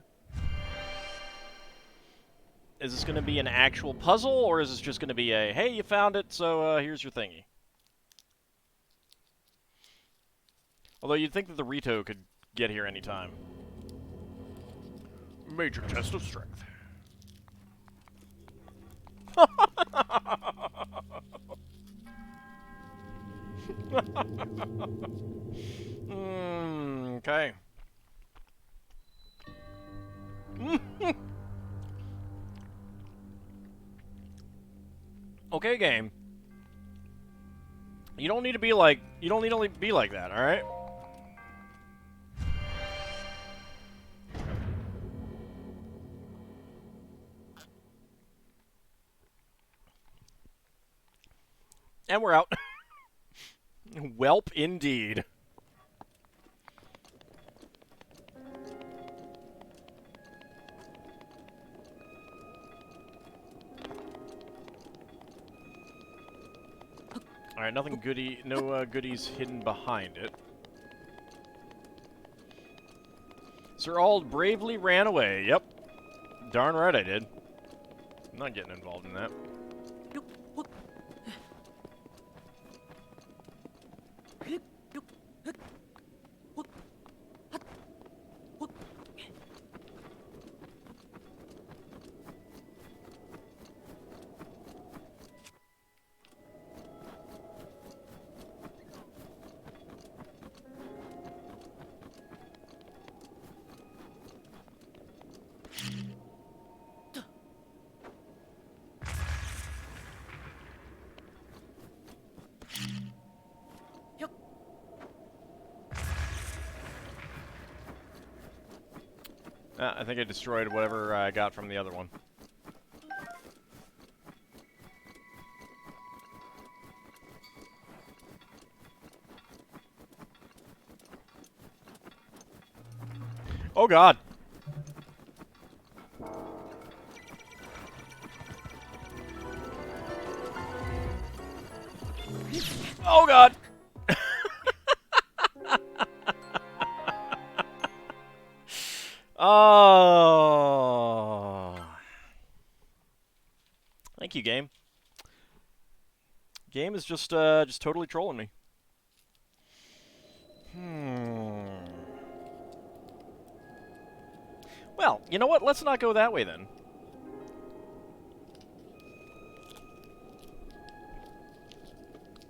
[SPEAKER 1] Is this going to be an actual puzzle, or is this just going to be a, hey, you found it, so here's your thingy? Although you'd think that the Rito could get here anytime. Major test of strength. Okay. Okay, game. You don't need to be like that, all right? And we're out. Welp indeed. Alright, nothing goody, no goodies hidden behind it. Sir Auld bravely ran away. Yep. Darn right I did. I'm not getting involved in that. I think I destroyed whatever I got from the other one. Oh god! Oh god! Oh. Thank you, game. Game is just totally trolling me. Well, you know what? Let's not go that way then.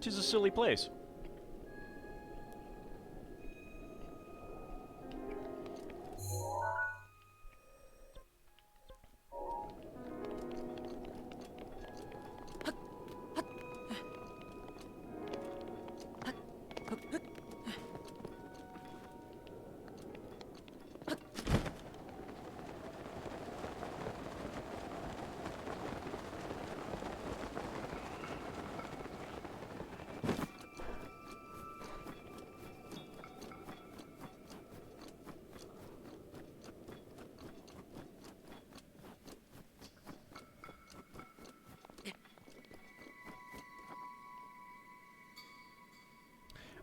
[SPEAKER 1] Tis a silly place.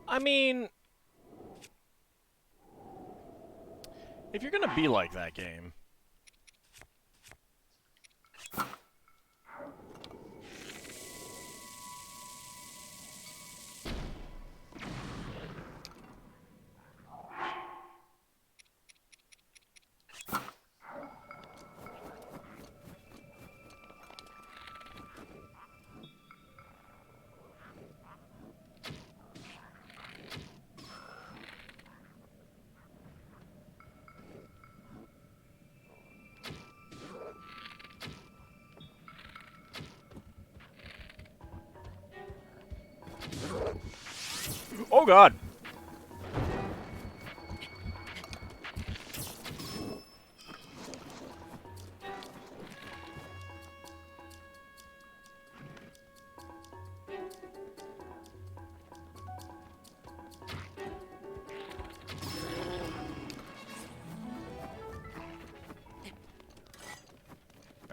[SPEAKER 1] I mean, if you're gonna be like that game, oh god!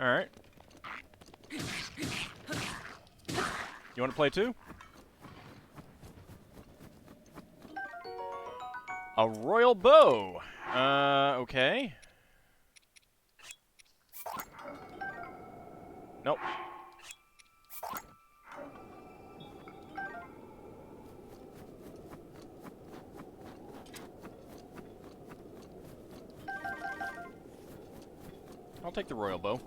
[SPEAKER 1] Alright. You want to play too? A royal bow. Okay. Nope. I'll take the royal bow.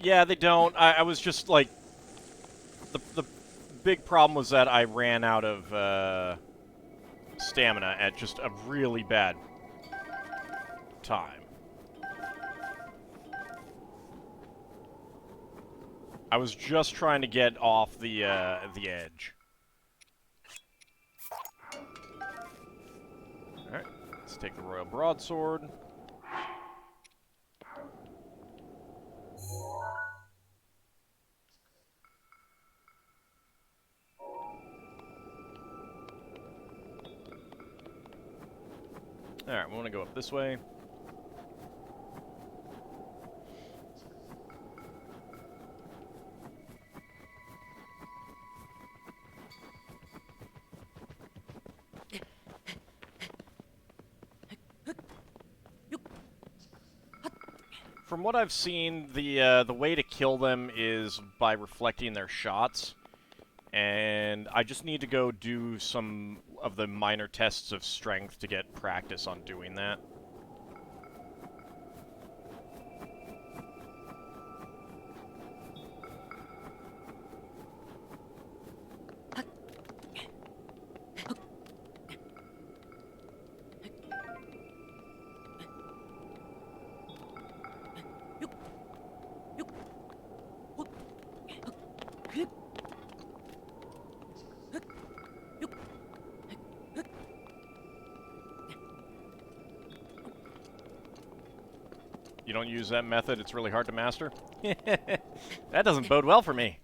[SPEAKER 1] Yeah, they don't. I was just like... The big problem was that I ran out of stamina at just a really bad time. I was just trying to get off the edge. Alright, let's take the royal broadsword. Alright, we want to go up this way. From what I've seen, the way to kill them is by reflecting their shots. And I just need to go do some of the minor tests of strength to get practice on doing that. You don't use that method, it's really hard to master? That doesn't bode well for me.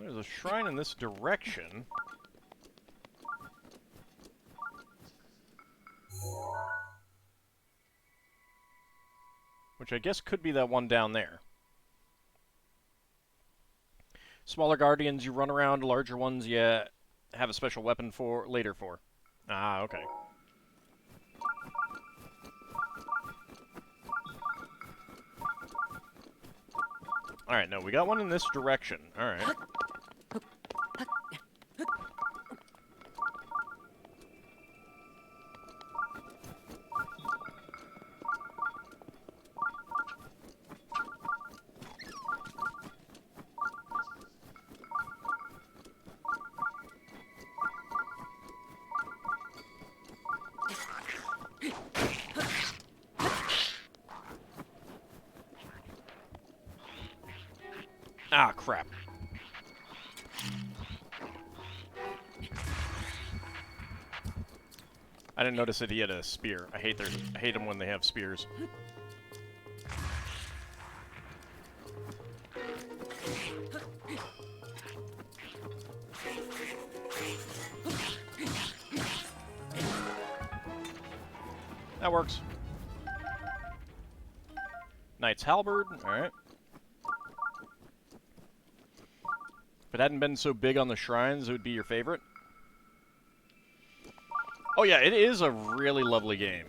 [SPEAKER 1] There's a shrine in this direction. Which I guess could be that one down there. Smaller guardians you run around, larger ones you have a special weapon for later for. Ah, okay. Alright, no, we got one in this direction. Alright. Ah, crap. I didn't notice that he had a spear. I hate them when they have spears. That works. Knight's Halberd, alright. If it hadn't been so big on the shrines, it would be your favorite. Oh yeah, it is a really lovely game.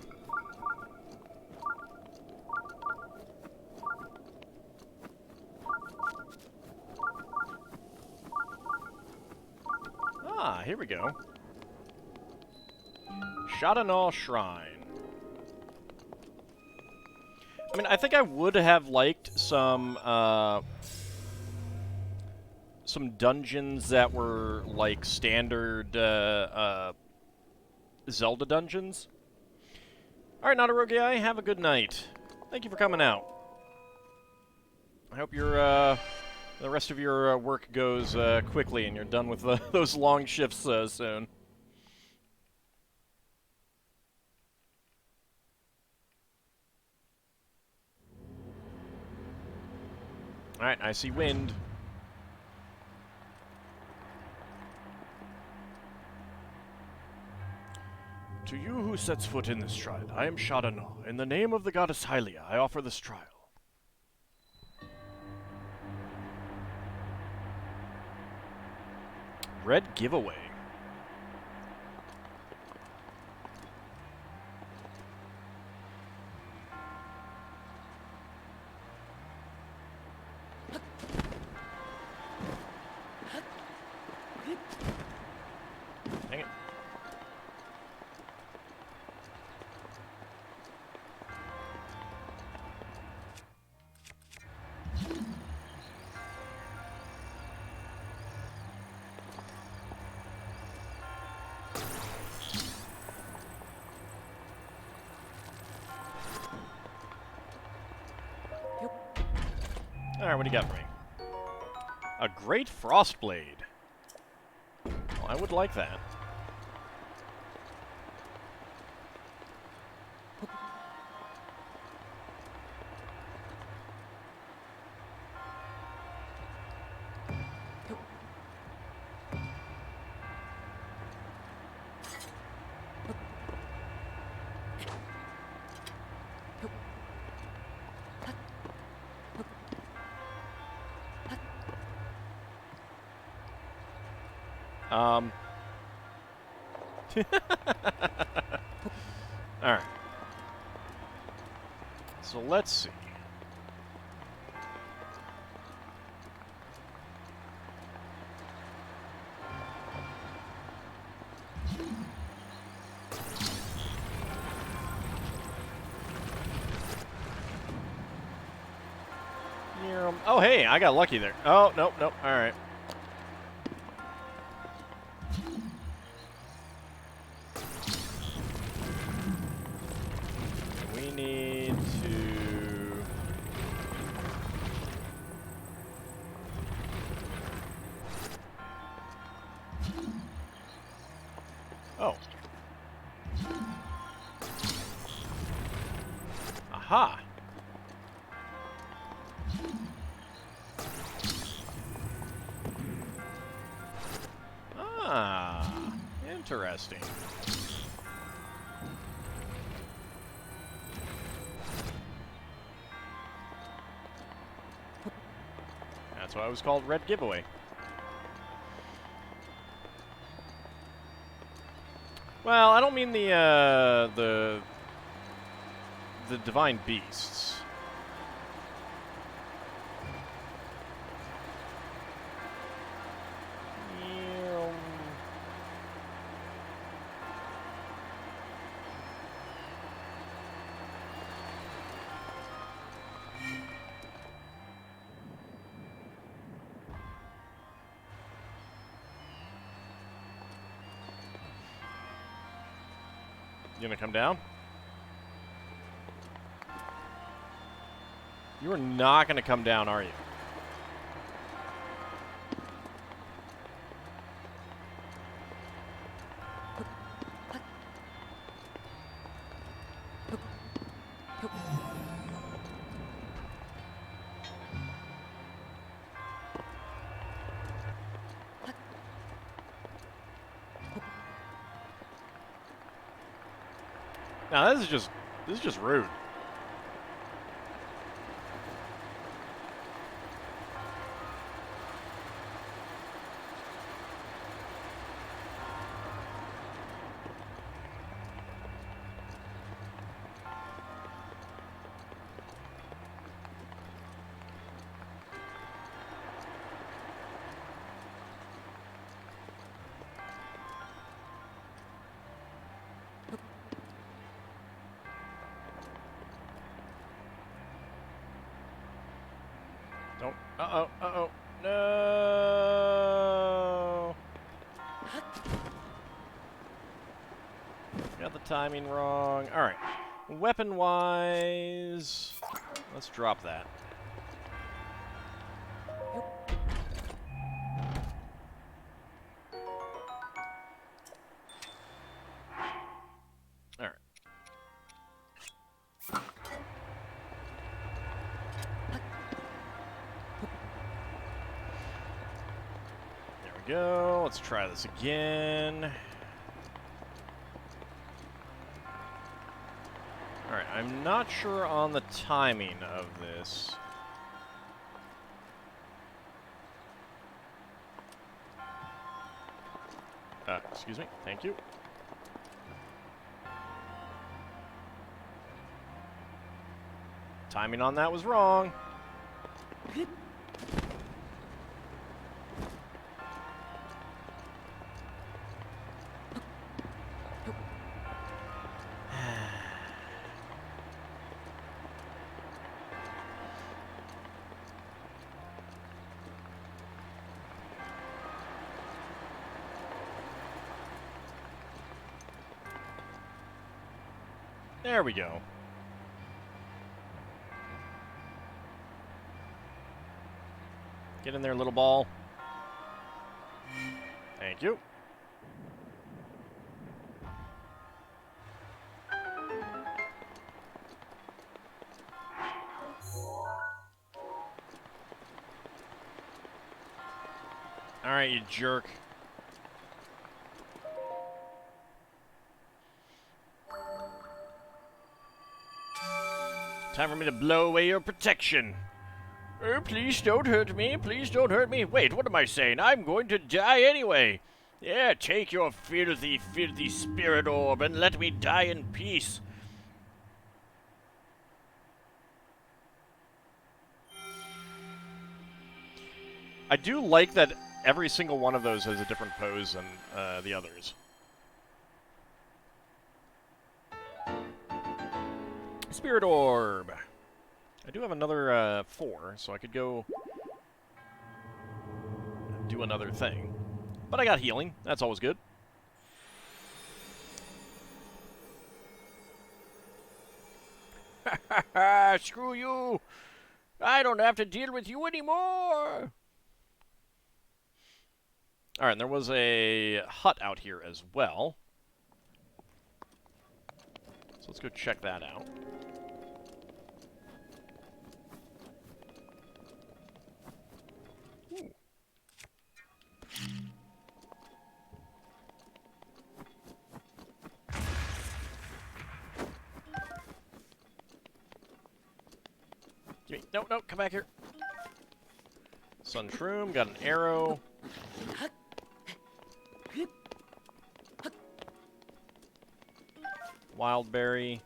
[SPEAKER 1] Ah, here we go. Shadanal Shrine. I mean, I think I would have liked some dungeons that were like standard Zelda dungeons. All right, Nadarogi, have a good night. Thank you for coming out. I hope your the rest of your work goes quickly and you're done with those long shifts soon. All right, I see wind. To you who sets foot in this shrine, I am Shadana. In the name of the goddess Hylia, I offer this trial. Red giveaway. Dang it. Alright, what do you got for me? A great frostblade. Well, I would like that. Alright. So let's see. Oh, hey, I got lucky there. Oh, nope, nope. Alright. We need to... Oh. Aha! Ah, interesting. That's why it was called Red Giveaway. Well, I don't mean the divine beasts. You gonna come down? You are not gonna come down, are you? Now this is just rude. Don't. Uh-oh. Uh-oh. No! Got the timing wrong. Alright. Weapon-wise... Let's drop that. Alright. There we go. Let's try this again. Alright, I'm not sure on the timing of this. Excuse me. Thank you. Timing on that was wrong. There we go. Get in there, little ball. Thank you. All right, you jerk. Time for me to blow away your protection. Oh, please don't hurt me. Please don't hurt me. Wait, what am I saying? I'm going to die anyway. Yeah, take your filthy, filthy spirit orb and let me die in peace. I do like that every single one of those has a different pose than the others. Spirit orb. I do have another 4, so I could go do another thing. But I got healing. That's always good. Ha ha ha! Screw you! I don't have to deal with you anymore! Alright, and there was a hut out here as well. So let's go check that out. Ooh. Give me, no, no, come back here. Sun Shroom, got an arrow. Wild berry.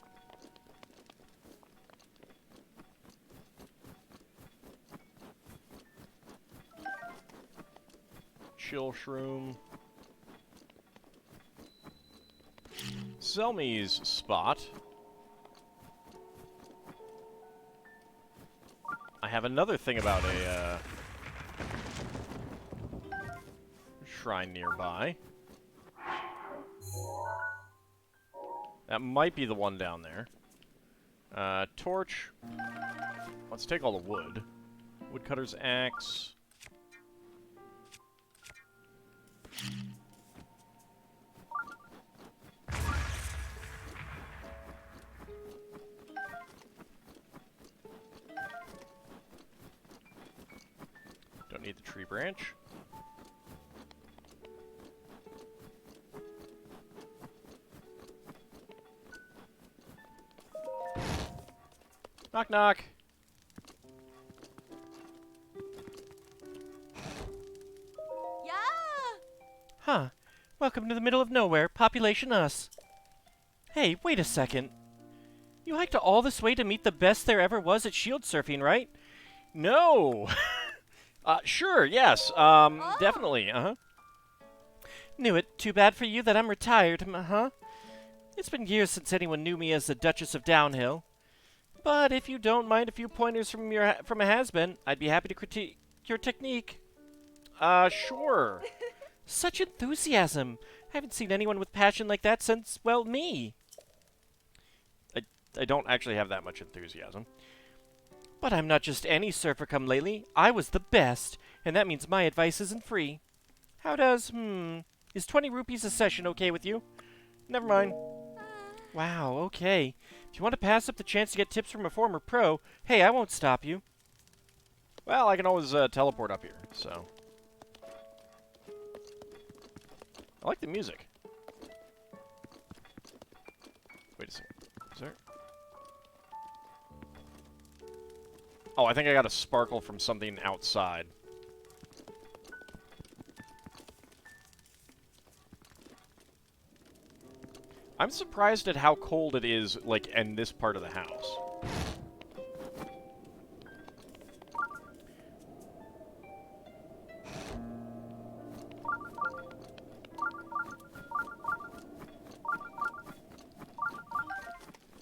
[SPEAKER 1] Chill shroom. Selmy's spot. I have another thing about a shrine nearby. That might be the one down there. Torch. Let's take all the wood. Woodcutter's axe. Don't need the tree branch. Knock, knock.
[SPEAKER 3] Yeah.
[SPEAKER 4] Huh. Welcome to the middle of nowhere, population us. Hey, wait a second. You hiked all this way to meet the best there ever was at shield surfing, right?
[SPEAKER 1] No! Sure, yes. Definitely, uh-huh.
[SPEAKER 4] Knew it. Too bad for you that I'm retired, uh-huh. It's been years since anyone knew me as the Duchess of Downhill. But if you don't mind a few pointers from a has-been, I'd be happy to critique your technique.
[SPEAKER 1] Sure.
[SPEAKER 4] Such enthusiasm! I haven't seen anyone with passion like that since, well, me.
[SPEAKER 1] I don't actually have that much enthusiasm.
[SPEAKER 4] But I'm not just any surfer come lately. I was the best, and that means my advice isn't free. How does, is 20 rupees a session okay with you? Never mind. Wow, okay. If you want to pass up the chance to get tips from a former pro, hey, I won't stop you.
[SPEAKER 1] Well, I can always teleport up here, so. I like the music. Wait a second. Is there... Oh, I think I got a sparkle from something outside. I'm surprised at how cold it is, like, in this part of the house.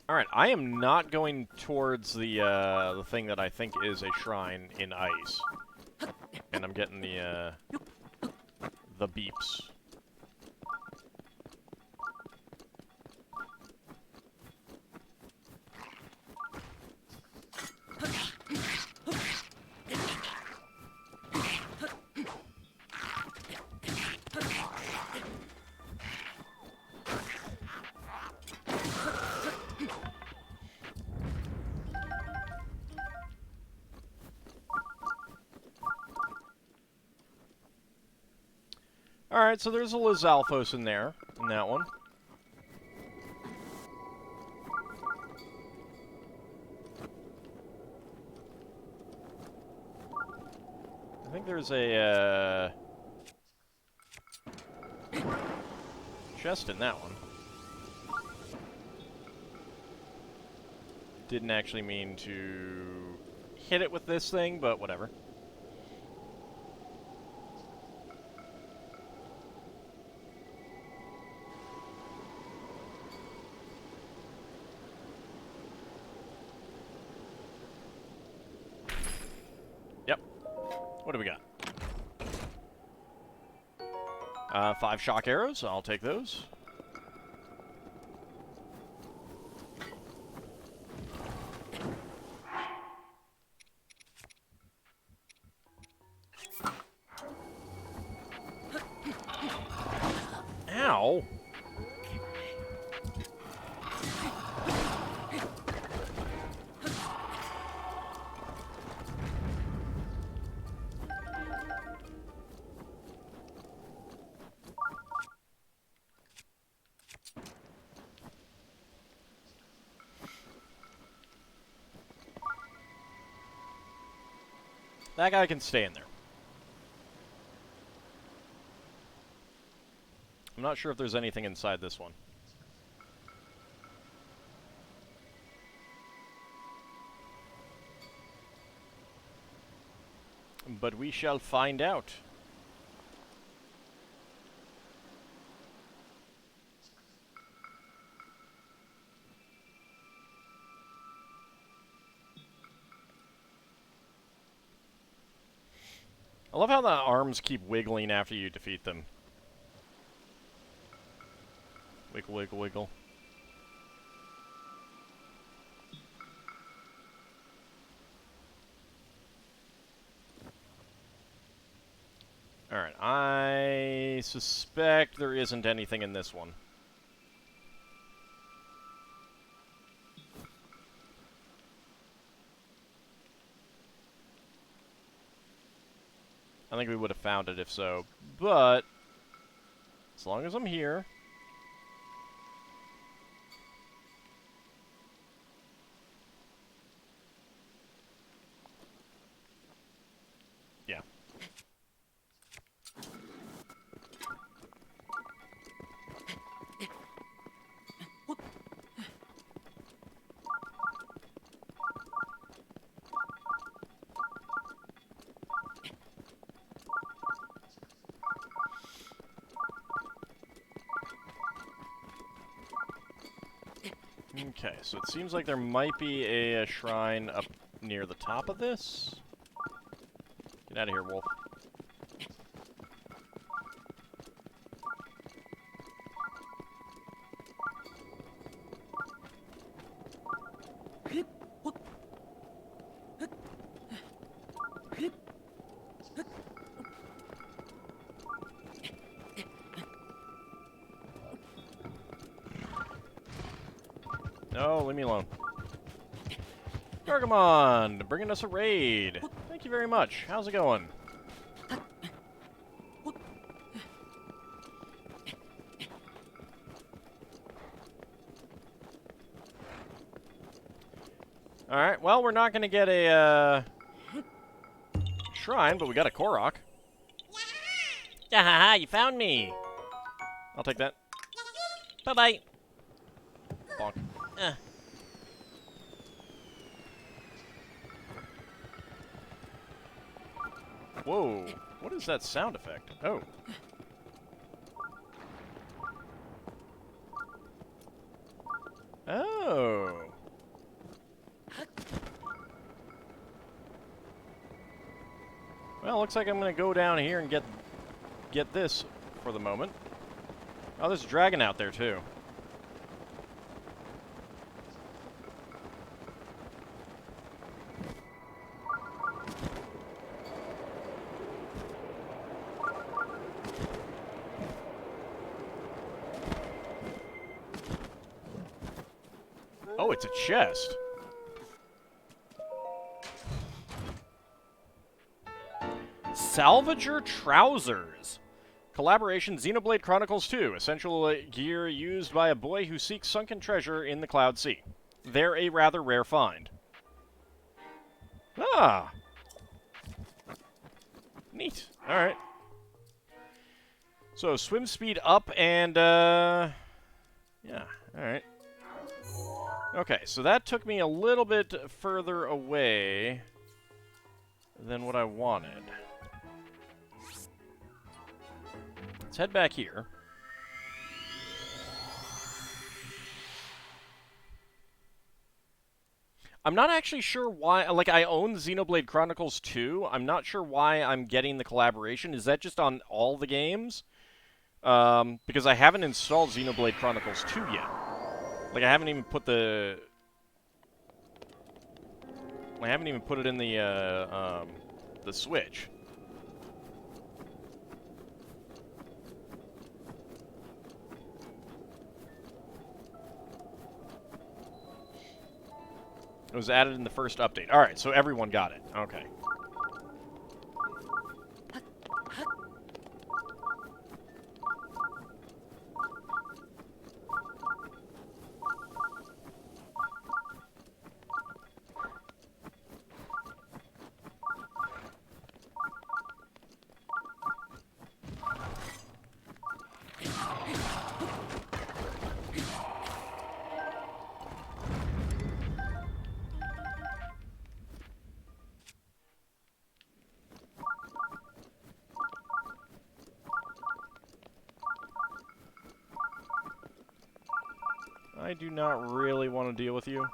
[SPEAKER 1] Alright, I am not going towards the thing that I think is a shrine in ice. And I'm getting the beeps. Alright, so there's a Lizalfos in there, in that one. I think there's a, chest in that one. Didn't actually mean to hit it with this thing, but whatever. Yep. What do we got? 5 shock arrows. I'll take those. Ow! That guy can stay in there. I'm not sure if there's anything inside this one. But we shall find out. I love how the arms keep wiggling after you defeat them. Wiggle, wiggle, wiggle. Alright, I suspect there isn't anything in this one. I think we would have found it if so, but as long as I'm here. Yeah. Okay, so it seems like there might be a shrine up near the top of this. Get out of here, wolf. No, leave me alone. Gargamon, bringing us a raid. Thank you very much. How's it going? Alright, well, we're not going to get a shrine, but we got a Korok.
[SPEAKER 4] Ah, you found me.
[SPEAKER 1] I'll take that.
[SPEAKER 4] Bye-bye.
[SPEAKER 1] Bonk. Whoa, what is that sound effect? Oh. Oh. Well, looks like I'm gonna go down here and get this for the moment. Oh, there's a dragon out there too. Oh, it's a chest. Salvager trousers. Collaboration Xenoblade Chronicles 2. Essential gear used by a boy who seeks sunken treasure in the Cloud Sea. They're a rather rare find. Ah. Neat. Alright. So, swim speed up and, yeah. Alright. Okay, so that took me a little bit further away than what I wanted. Let's head back here. I'm not actually sure why, like, I own Xenoblade Chronicles 2. I'm not sure why I'm getting the collaboration. Is that just on all the games? Because I haven't installed Xenoblade Chronicles 2 yet. Like, I haven't even put the... I haven't even put it in the Switch. It was added in the first update. Alright, so everyone got it. Okay. I do not really want to deal with you.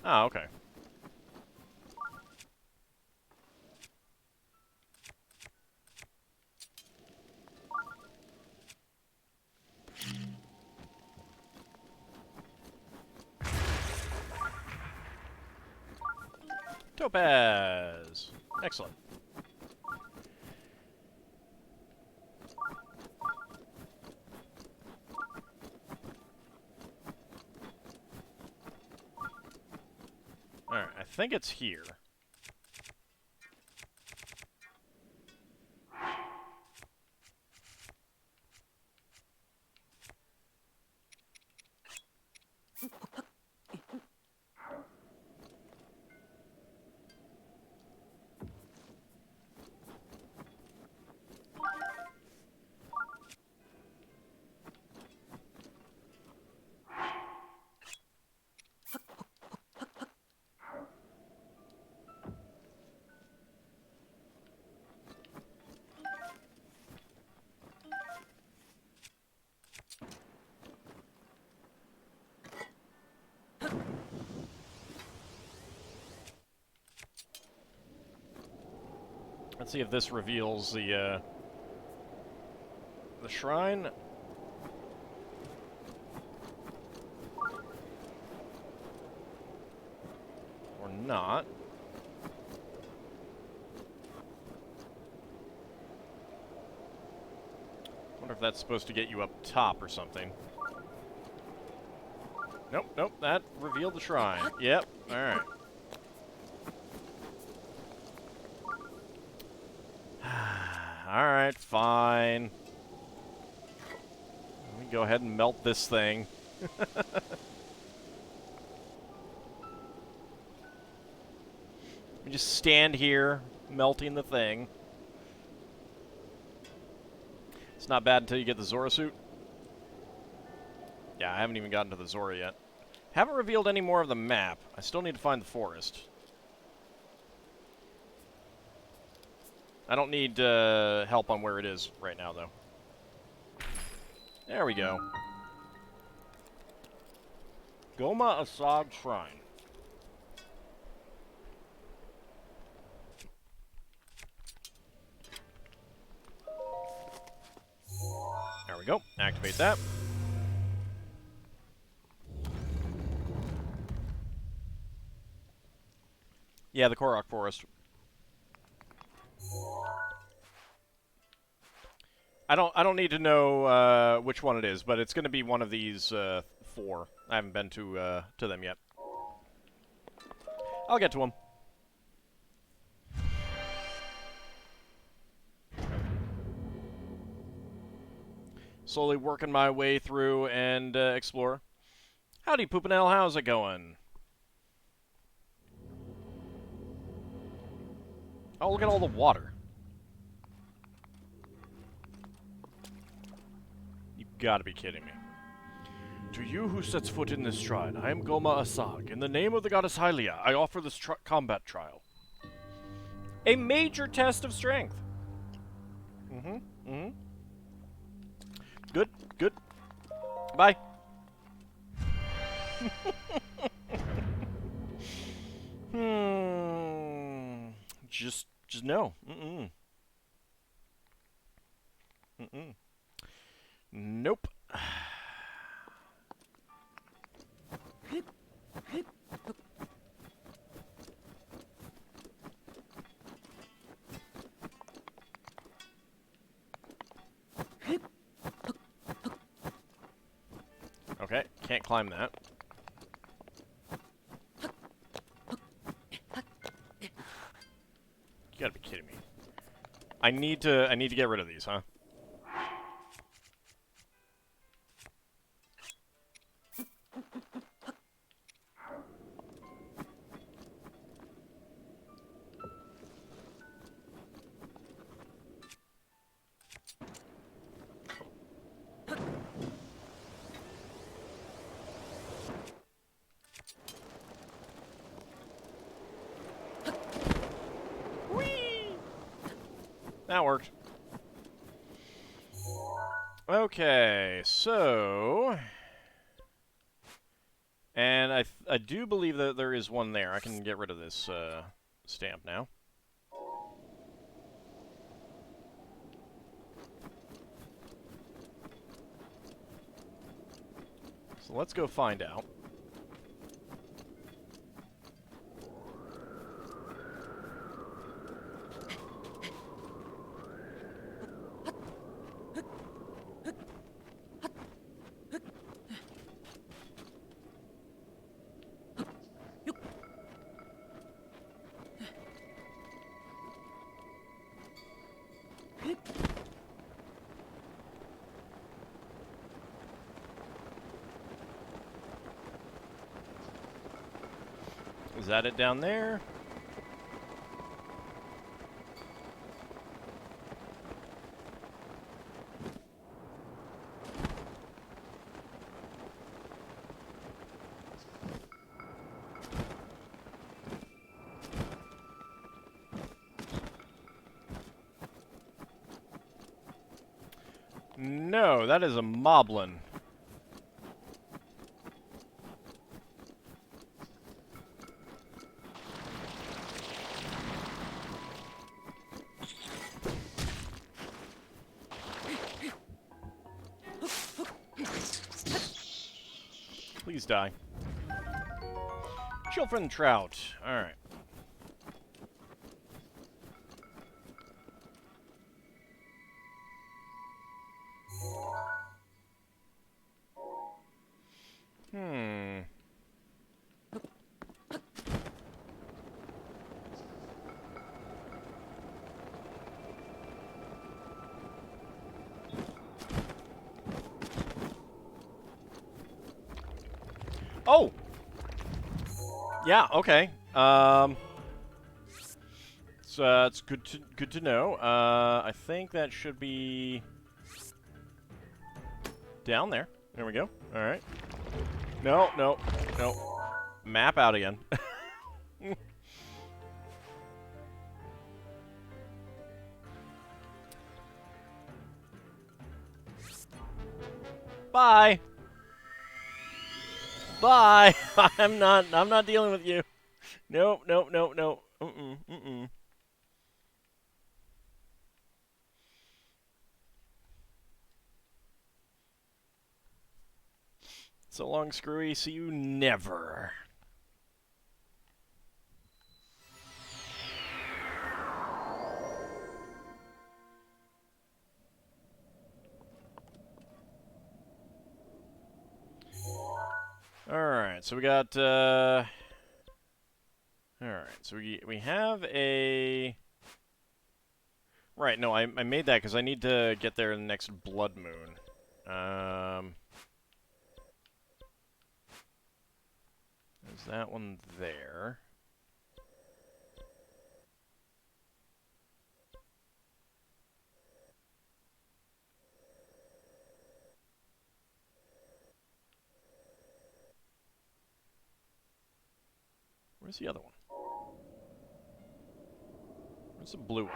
[SPEAKER 1] Ah, okay. Topaz! Excellent. think it's here. Let's see if this reveals the shrine. Or not. Wonder if that's supposed to get you up top or something. Nope, nope, that revealed the shrine. Yep, alright. Alright, fine. Let me go ahead and melt this thing. Let me just stand here, melting the thing. It's not bad until you get the Zora suit. Yeah, I haven't even gotten to the Zora yet. Haven't revealed any more of the map. I still need to find the forest. I don't need help on where it is right now, though. There we go. Goma Asag Shrine. There we go. Activate that. Yeah, the Korok Forest. I don't need to know which one it is, but it's going to be one of these 4. I haven't been to them yet. I'll get to them. Slowly working my way through and explore. Howdy, Poopinell. How's it going? Oh, look at all the water. You've got to be kidding me. To you who sets foot in this shrine, I am Goma Asag. In the name of the goddess Hylia, I offer this combat trial. A major test of strength. Good, good. Bye. Just no. Nope. Okay, can't climb that. You gotta be kidding me. I need to get rid of these, huh? That worked. Okay, so... And I do believe that there is one there. I can get rid of this stamp now. So let's go find out. Is that it down there? No, that is a moblin. Please die. Chilfrin Trout. Alright. Oh! Yeah, okay. It's good to know. I think that should be down there. There we go. All right. No, no, no. Map out again. Bye. Bye. I'm not dealing with you. Nope, nope, nope, nope. Mm-mm. So long, Screwy. See you never. Alright, so we got, alright, so we have a... Right, no, I made that because I need to get there in the next Blood Moon. There's that one there. Where's the other one? Where's the blue one?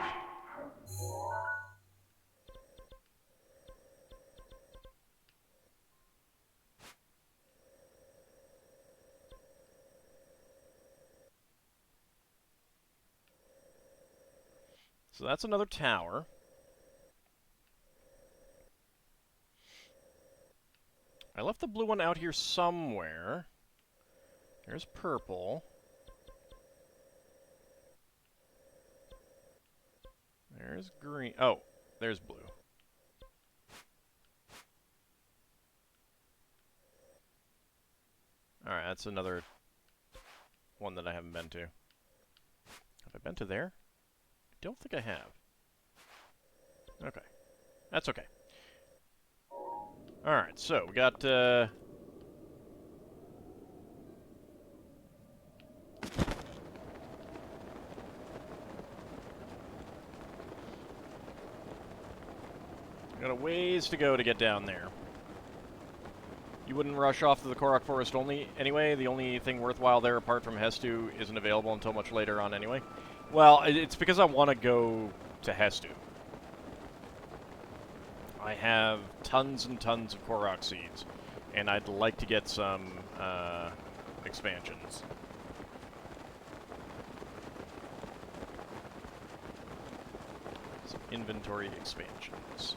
[SPEAKER 1] So that's another tower. I left the blue one out here somewhere. There's purple. There's green. Oh, there's blue. Alright, that's another one that I haven't been to. Have I been to there? I don't think I have. Okay. That's okay. Alright, so we got, got a ways to go to get down there. You wouldn't rush off to the Korok Forest only anyway? The only thing worthwhile there apart from Hestu isn't available until much later on anyway? Well, it's because I want to go to Hestu. I have tons and tons of Korok seeds, and I'd like to get some expansions. Some inventory expansions.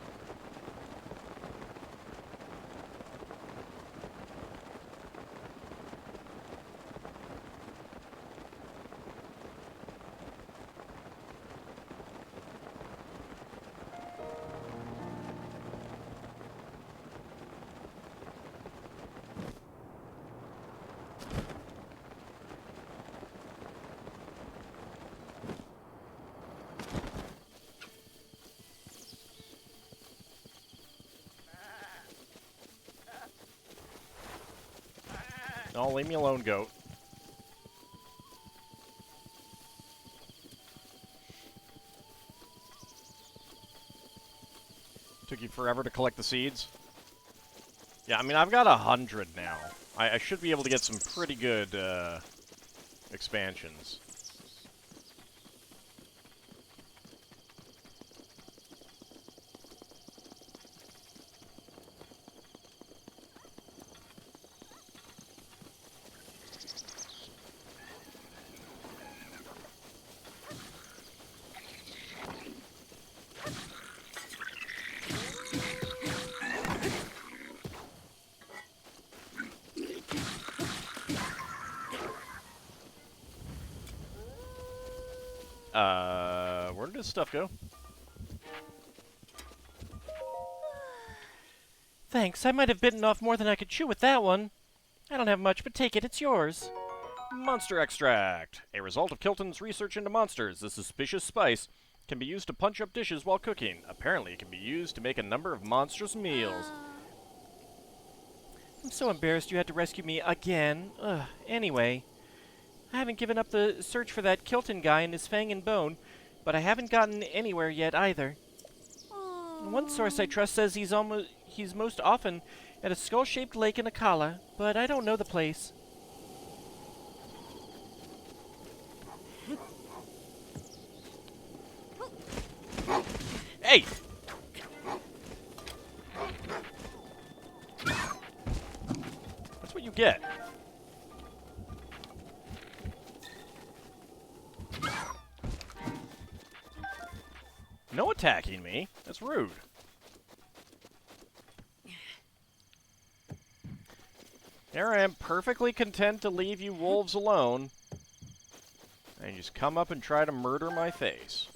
[SPEAKER 1] Oh, leave me alone, goat. Took you forever to collect the seeds? Yeah, I mean, I've got 100 now. I should be able to get some pretty good expansions. Where did this stuff go?
[SPEAKER 4] Thanks, I might have bitten off more than I could chew with that one. I don't have much, but take it, it's yours.
[SPEAKER 1] Monster extract. A result of Kilton's research into monsters, this suspicious spice can be used to punch up dishes while cooking. Apparently, it can be used to make a number of monstrous meals.
[SPEAKER 4] I'm so embarrassed you had to rescue me again. Ugh, anyway, I haven't given up the search for that Kilton guy and his fang and bone, but I haven't gotten anywhere yet either. One source I trust says he's most often at a skull-shaped lake in Akala, but I don't know the place.
[SPEAKER 1] Hey! That's what you get. No attacking me. That's rude. Here I am, perfectly content to leave you wolves alone. And you just come up and try to murder my face.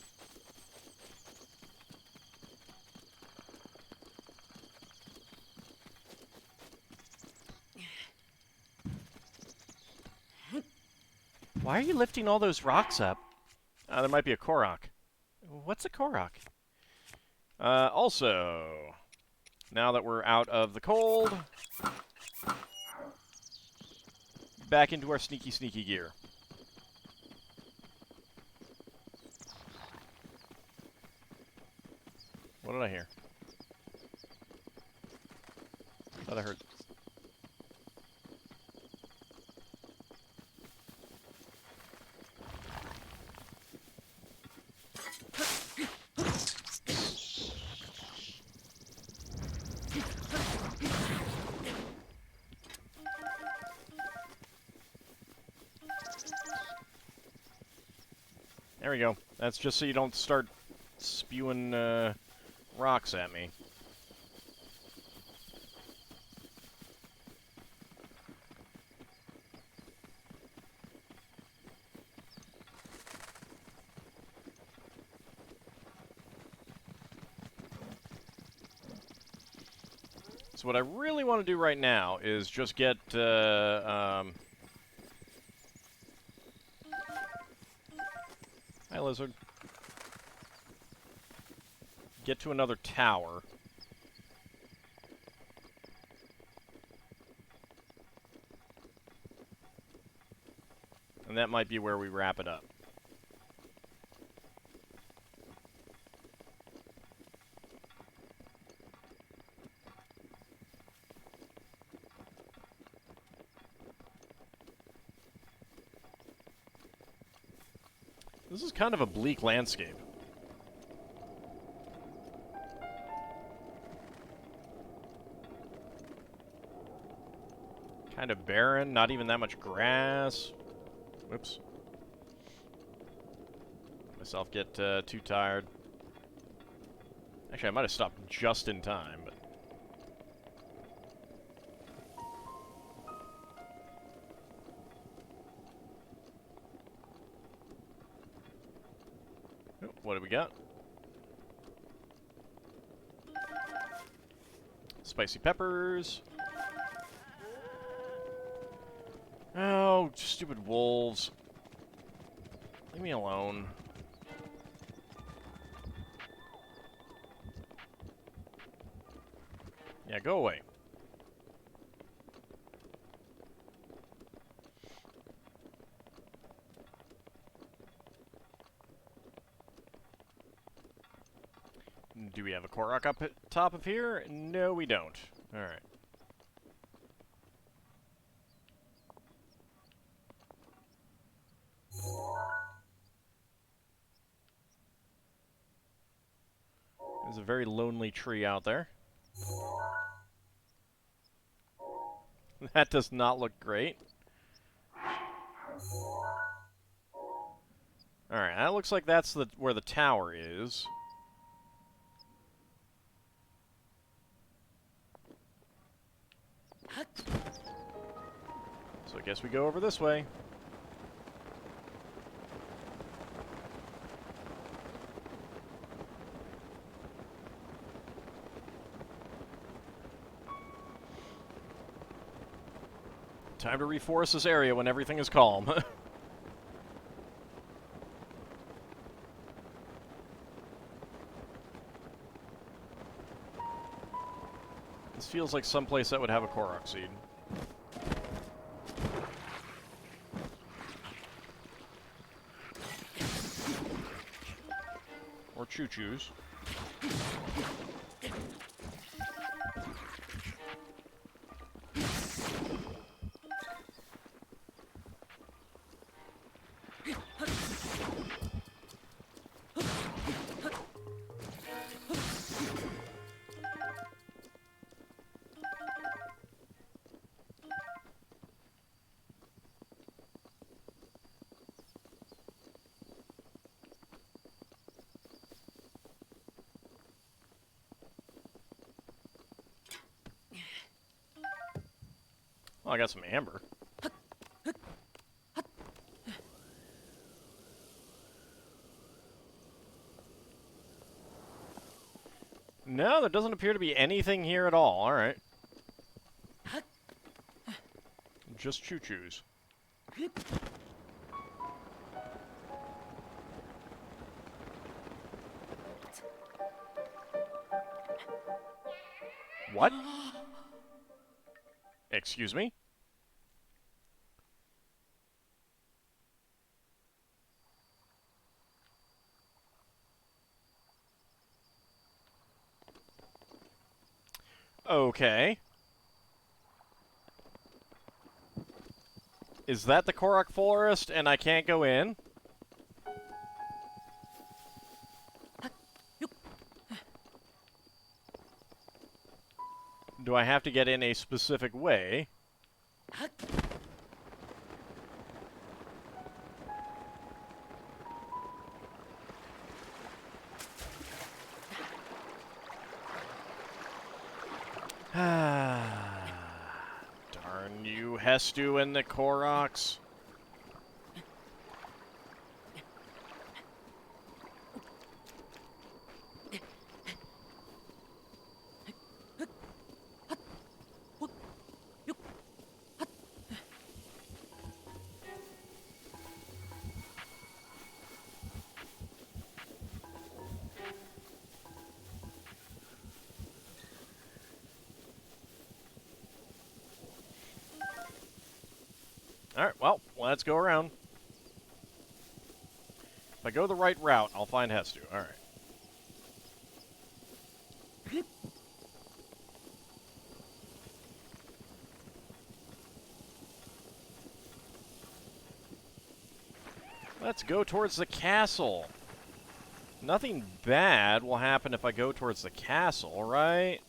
[SPEAKER 4] Why are you lifting all those rocks up?
[SPEAKER 1] There might be a Korok.
[SPEAKER 4] What's a Korok?
[SPEAKER 1] Also, now that we're out of the cold, back into our sneaky, sneaky gear. What did I hear? Thought I heard. There we go. That's just so you don't start spewing rocks at me. So what I really want to do right now is just get Hi, lizard. Get to another tower. And that might be where we wrap it up. This is kind of a bleak landscape. Kind of barren, not even that much grass. Whoops. Myself get too tired. Actually, I might have stopped just in time, but... Oh, what do we got? Spicy peppers. Oh, stupid wolves. Leave me alone. Yeah, go away. Do we have a Korok up at top of here? No, we don't. Alright. There's a very lonely tree out there. That does not look great. Alright, that looks like that's where the tower is. So I guess we go over this way. Time to reforest this area when everything is calm. This feels like someplace that would have a Korok seed. Or choo-choos. Oh, I got some amber. No, there doesn't appear to be anything here at all. Alright. Just choo-choos. What? Excuse me? Okay. Is that the Korok Forest and I can't go in? Do I have to get in a specific way? Darn you, Hestu and the Koroks. Alright, well, let's go around. If I go the right route, I'll find Hestu. Alright. Let's go towards the castle. Nothing bad will happen if I go towards the castle, right?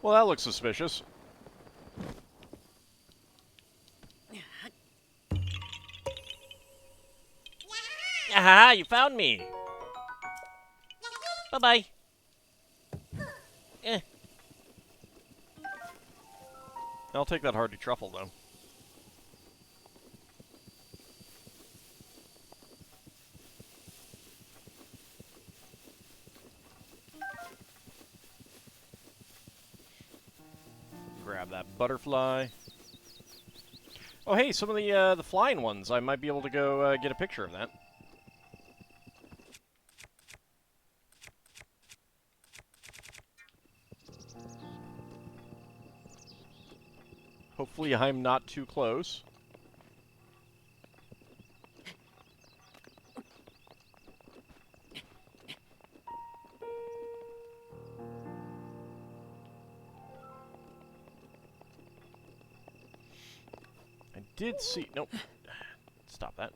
[SPEAKER 1] Well, that looks suspicious. Aha, you found me! Bye-bye. I'll take that hardy truffle, though. Grab that butterfly. Oh, hey, some of the flying ones. I might be able to go get a picture of that. Hopefully I'm not too close. I did see... Nope. Stop that.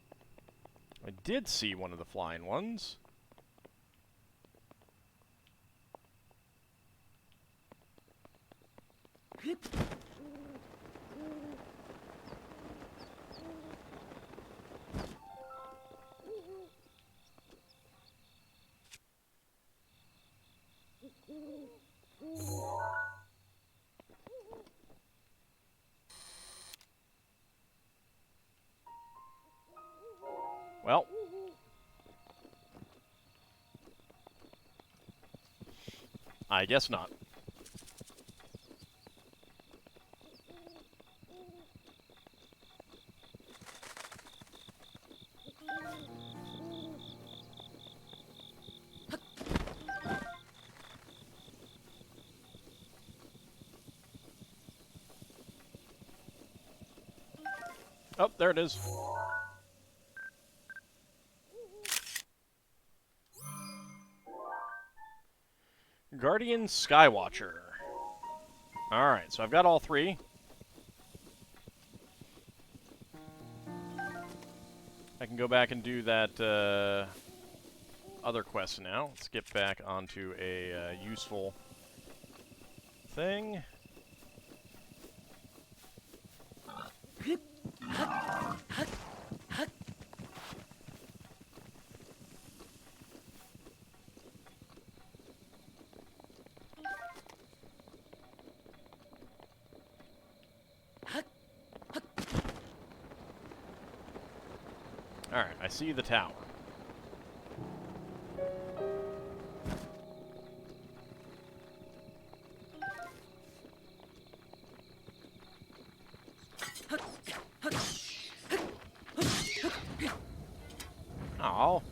[SPEAKER 1] I did see one of the flying ones. Well. I guess not. Oh, there it is. Guardian Skywatcher. Alright, so I've got all three. I can go back and do that other quest now. Let's get back onto a useful thing. Alright, I see the tower. Oh.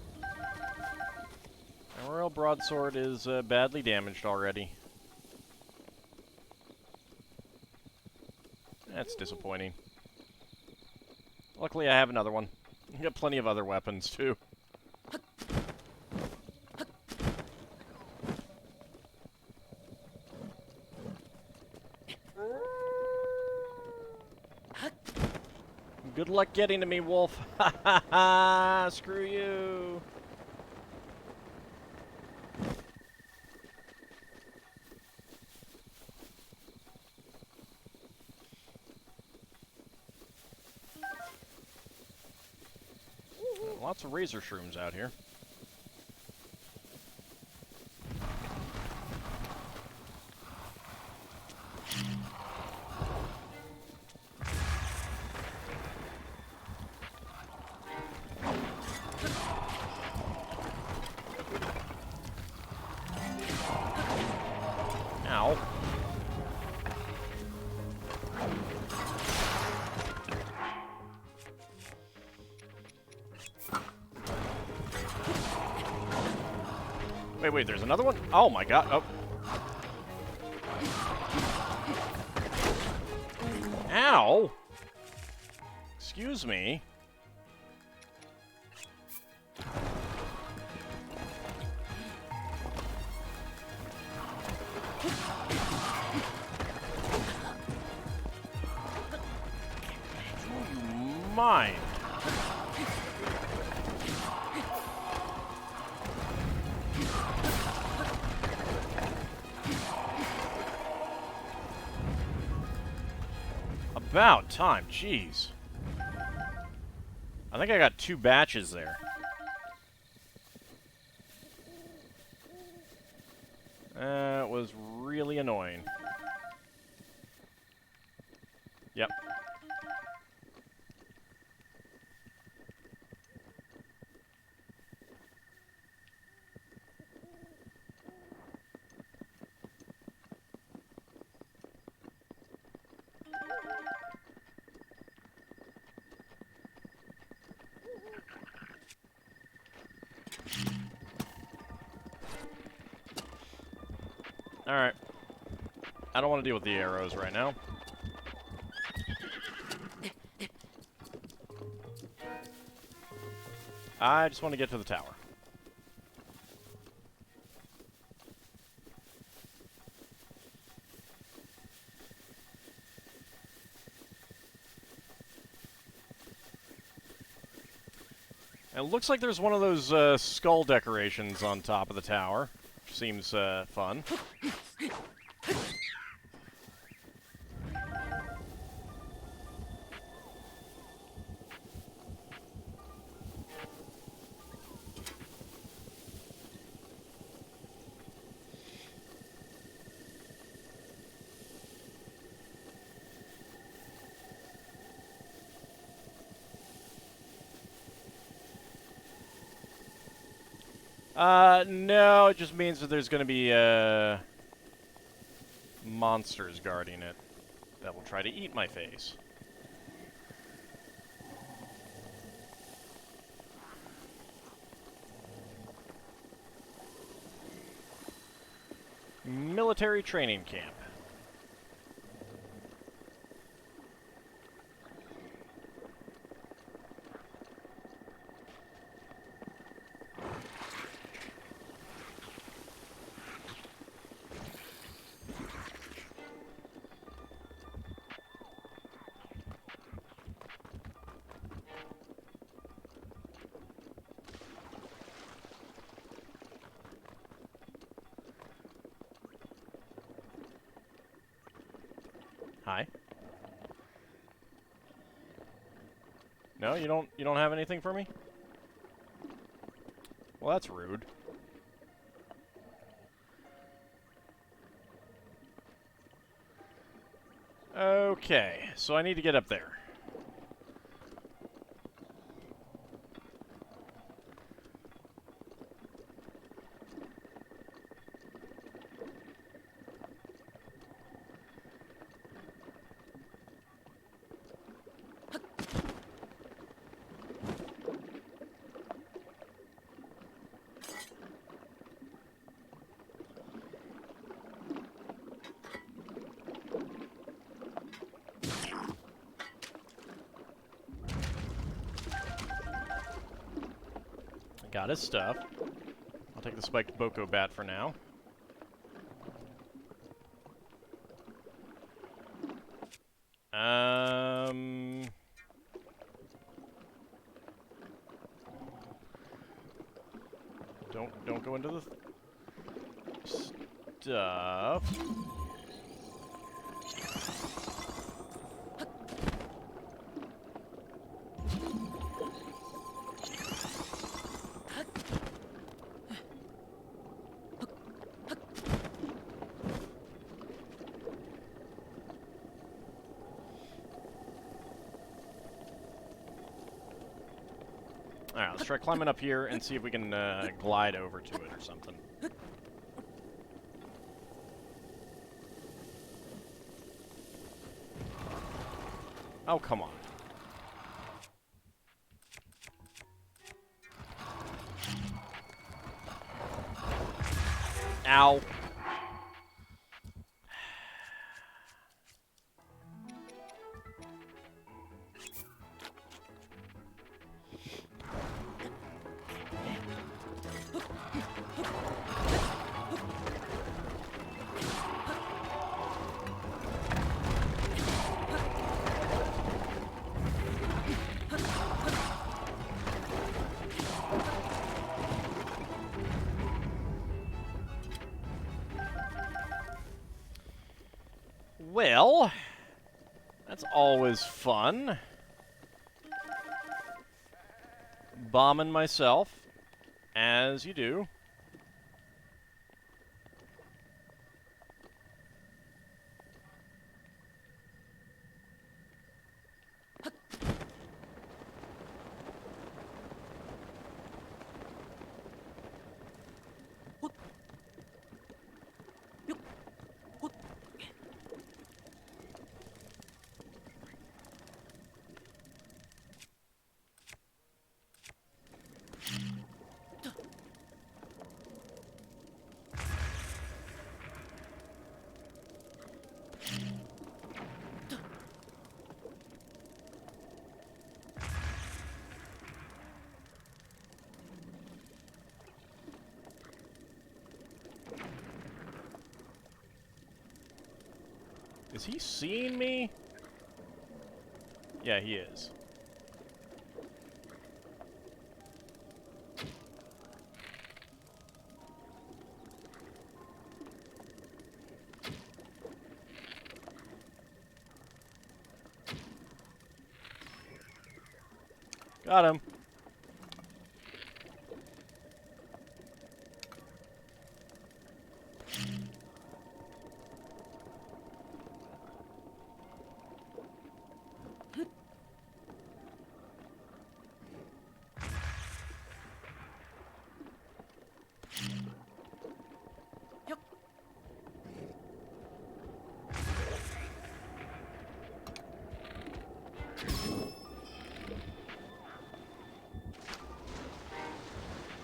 [SPEAKER 1] My royal broadsword is badly damaged already. That's disappointing. Luckily I have another one. I got plenty of other weapons, too. Good luck getting to me, wolf. Ha ha ha! Screw you! Lots of razor shrooms out here. Ow. Wait, there's another one? Oh my god. Oh. Ow! Excuse me. Mine. About time, jeez. I think I got 2 batches there. It was really annoying. Yep. Alright. I don't want to deal with the arrows right now. I just want to get to the tower. It looks like there's one of those skull decorations on top of the tower. Which seems fun. No, it just means that there's going to be, monsters guarding it that will try to eat my face. Military training camp. Hi. No, you don't have anything for me? Well, that's rude. Okay, so I need to get up there. Got his stuff. I'll take the spiked Boko bat for now. Don't go into the stuff. Alright, let's try climbing up here and see if we can glide over to it or something. Oh, come on. Ow. Well, that's always fun. Bombing myself, as you do. Is he seeing me? Yeah, he is. Got him.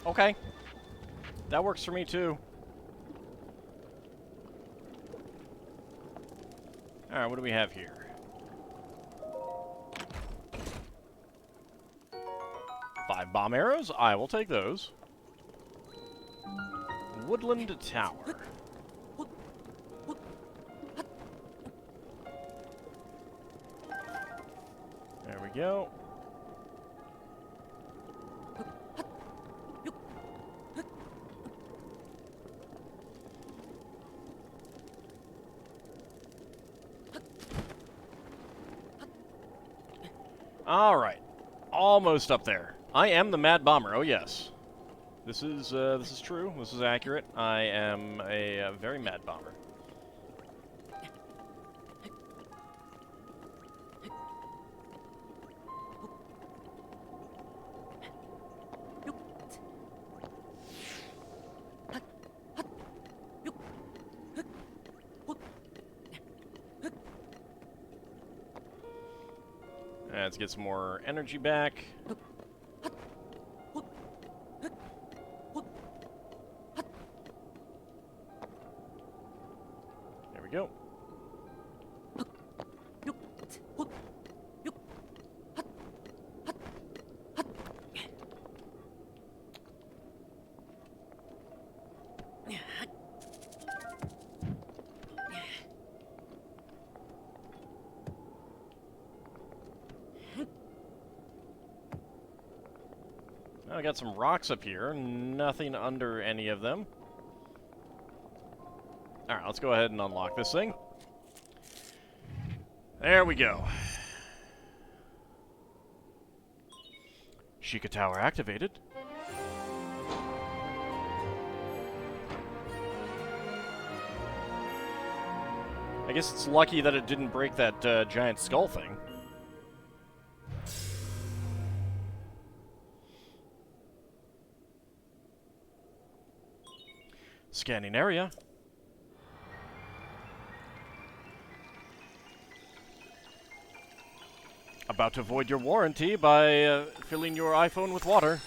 [SPEAKER 1] Okay. That works for me too. Alright, what do we have here? 5 bomb arrows? I will take those. Woodland Tower. There we go. Alright. Almost up there. I am the Mad Bomber, oh yes. This is true. This is accurate. I am a very Mad Bomber. Let's get some more energy back. There we go. I got some rocks up here, nothing under any of them. Alright, let's go ahead and unlock this thing. There we go. Sheikah Tower activated. I guess it's lucky that it didn't break that giant skull thing. Scanning area. About to void your warranty by filling your iPhone with water.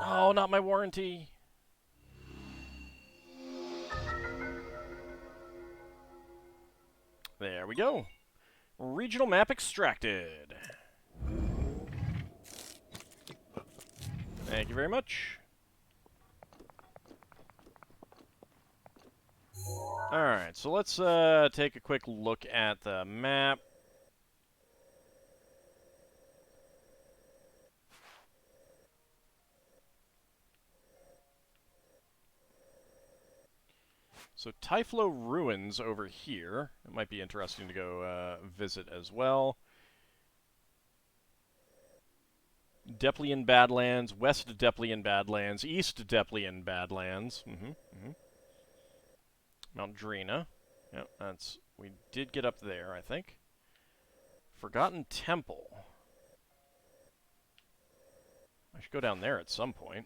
[SPEAKER 1] Oh, not my warranty. There we go. Regional map extracted. Thank you very much. Alright, so let's take a quick look at the map. So Typhlo Ruins over here. It might be interesting to go visit as well. Deplean Badlands, West Deplean Badlands, East Deplean Badlands. Mount Drina. Yep, that's... We did get up there, I think. Forgotten Temple. I should go down there at some point.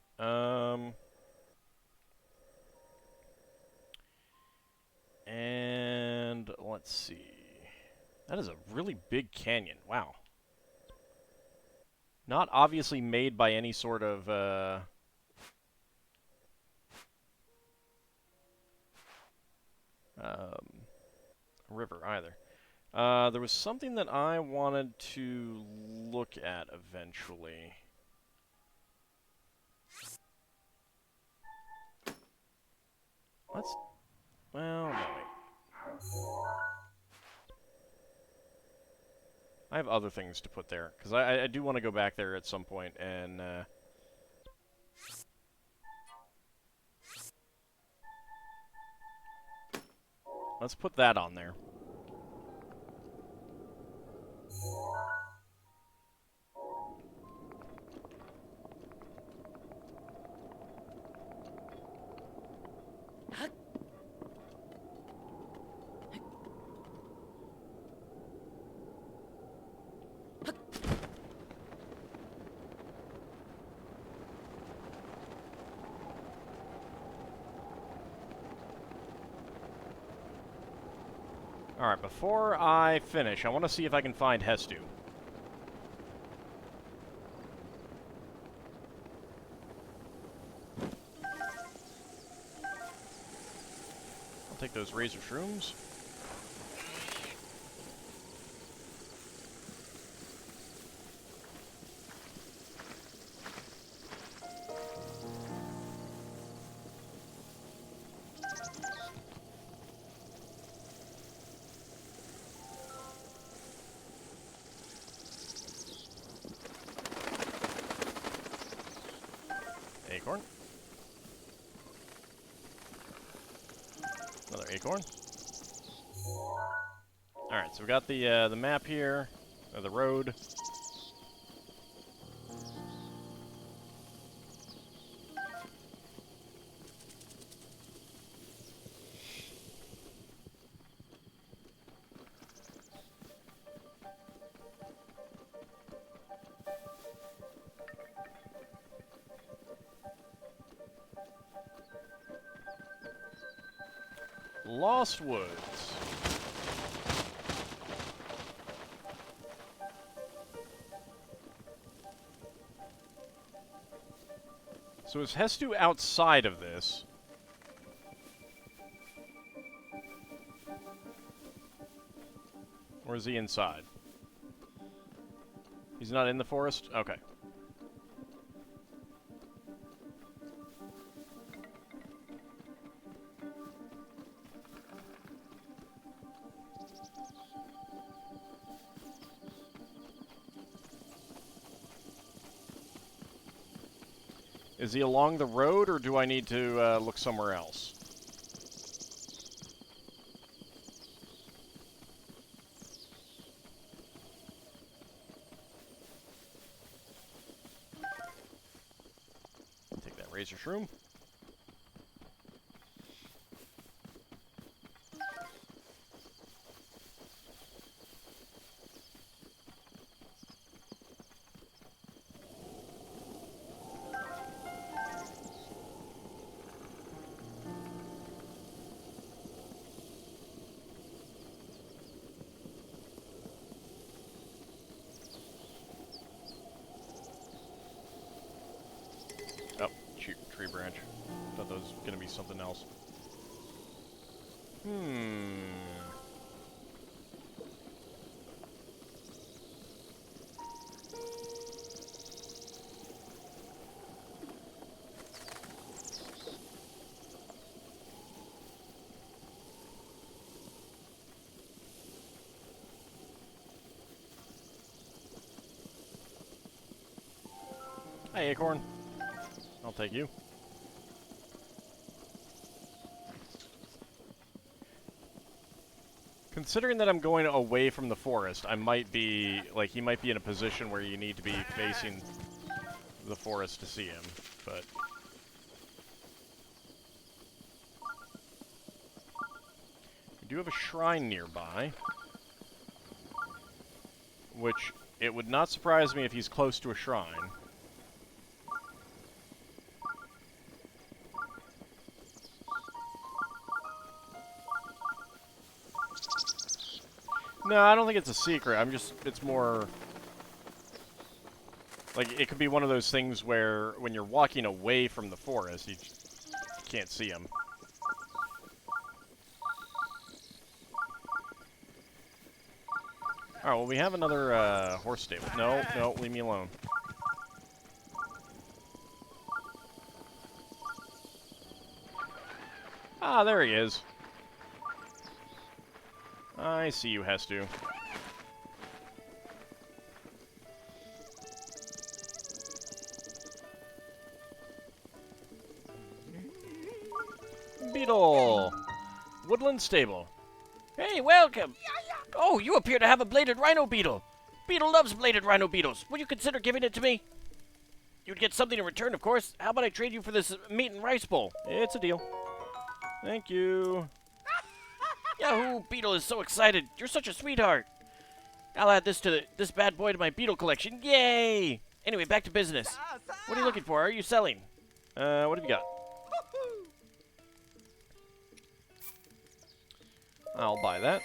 [SPEAKER 1] And let's see. That is a really big canyon. Wow. Not obviously made by any sort of river either. There was something that I wanted to look at eventually. Let's... Well, no, wait. I have other things to put there, because I do want to go back there at some point and, let's put that on there. Alright, before I finish, I want to see if I can find Hestu. I'll take those razor shrooms. Acorn. Another acorn. Alright, so we got the map here, or the road. Lost Woods. So is Hestu outside of this? Or is he inside? He's not in the forest? Okay. Is he along the road, or do I need to look somewhere else? Take that razor shroom. Oh, shoot, tree branch. Thought that was gonna be something else. Hey, acorn. I'll take you. Considering that I'm going away from the forest, I might be, like, he might be in a position where you need to be facing the forest to see him, but... We do have a shrine nearby, which, it would not surprise me if he's close to a shrine. No, I don't think it's a secret. It's more... Like, it could be one of those things where, when you're walking away from the forest, you can't see him. Alright, well, we have another, horse stable. No, no, leave me alone. Ah, there he is. I see you, Hestu. Beetle! Woodland Stable.
[SPEAKER 4] Hey, welcome! Oh, you appear to have a bladed rhino beetle. Beetle loves bladed rhino beetles. Would you consider giving it to me? You'd get something in return, of course. How about I trade you for this meat and rice bowl?
[SPEAKER 1] It's a deal. Thank you.
[SPEAKER 4] Yahoo! Beetle is so excited. You're such a sweetheart. I'll add this bad boy to my beetle collection. Yay! Anyway, back to business. What are you looking for? Are you selling?
[SPEAKER 1] What have you got? I'll buy that.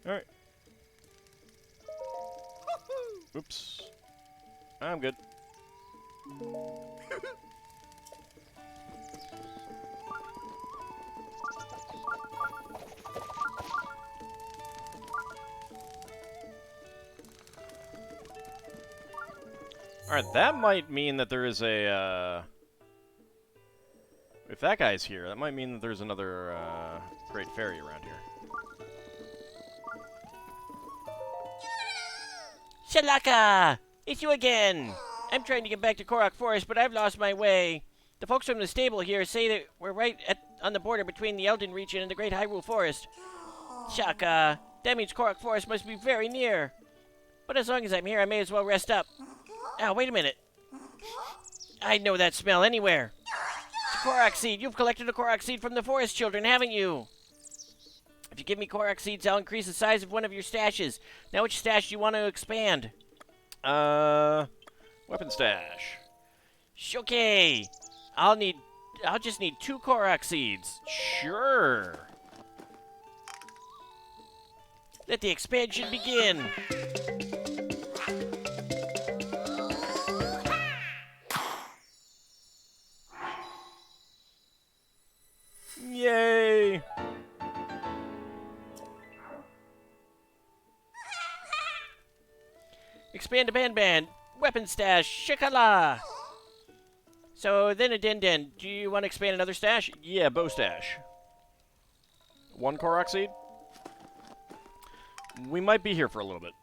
[SPEAKER 1] Alright. Oops. I'm good. Alright, that might mean that there is a, if that guy's here, that might mean that there's another, great fairy around here.
[SPEAKER 4] Shalaka! It's you again! I'm trying to get back to Korok Forest, but I've lost my way. The folks from the stable here say that we're right on the border between the Elden region and the Great Hyrule Forest. Shaka! That means Korok Forest must be very near. But as long as I'm here, I may as well rest up. Oh, wait a minute. I know that smell anywhere. It's a Korok seed. You've collected a Korok seed from the forest children, haven't you? If you give me Korok seeds, I'll increase the size of one of your stashes. Now, which stash do you want to expand?
[SPEAKER 1] Weapon stash.
[SPEAKER 4] Okay. I'll just need 2 Korok seeds.
[SPEAKER 1] Sure.
[SPEAKER 4] Let the expansion begin.
[SPEAKER 1] Yay!
[SPEAKER 4] Expand to Ban. Weapon stash. Shikala. So then do you want to expand another stash?
[SPEAKER 1] Yeah, bow stash. 1 Korok seed? We might be here for a little bit.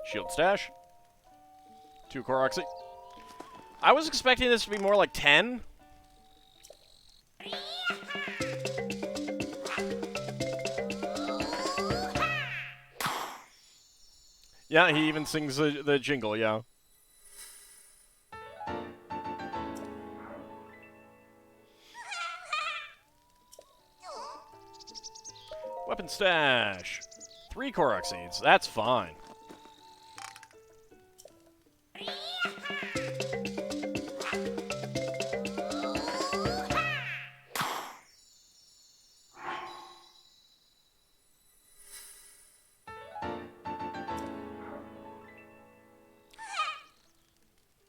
[SPEAKER 1] Shield stash. 2 Korok seed. I was expecting this to be more like 10. Yeah, he even sings the jingle, yeah. Weapon stash. 3 Korok seeds. That's fine.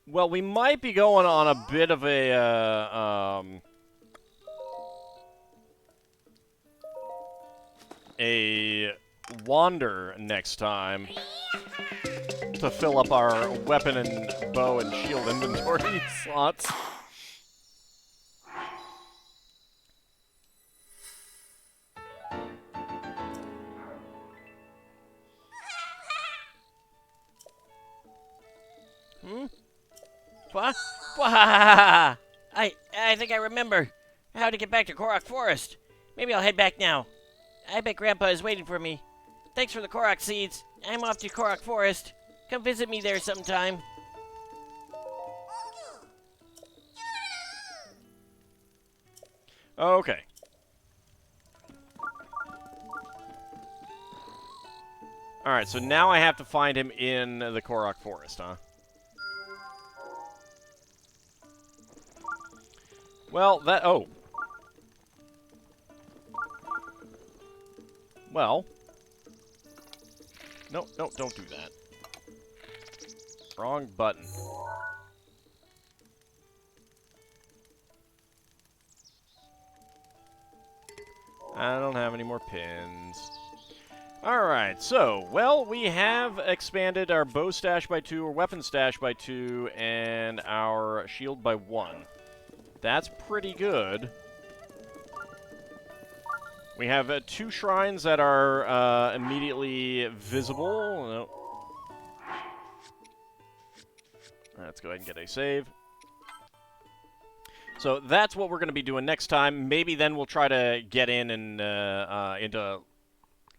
[SPEAKER 1] Well, we might be going on a bit of a wander next time to fill up our weapon and bow and shield inventory slots.
[SPEAKER 4] I think I remember how to get back to Korok Forest. Maybe I'll head back now. I bet Grandpa is waiting for me. Thanks for the Korok seeds. I'm off to Korok Forest. Come visit me there sometime.
[SPEAKER 1] Okay. Alright, so now I have to find him in the Korok Forest, huh? Well, oh. Well. No, no, don't do that. Wrong button. I don't have any more pins. Alright, so, well, we have expanded our bow stash by 2, or weapon stash by 2, and our shield by 1. That's pretty good. We have 2 shrines that are immediately visible. No. Let's go ahead and get a save. So that's what we're going to be doing next time. Maybe then we'll try to get in and into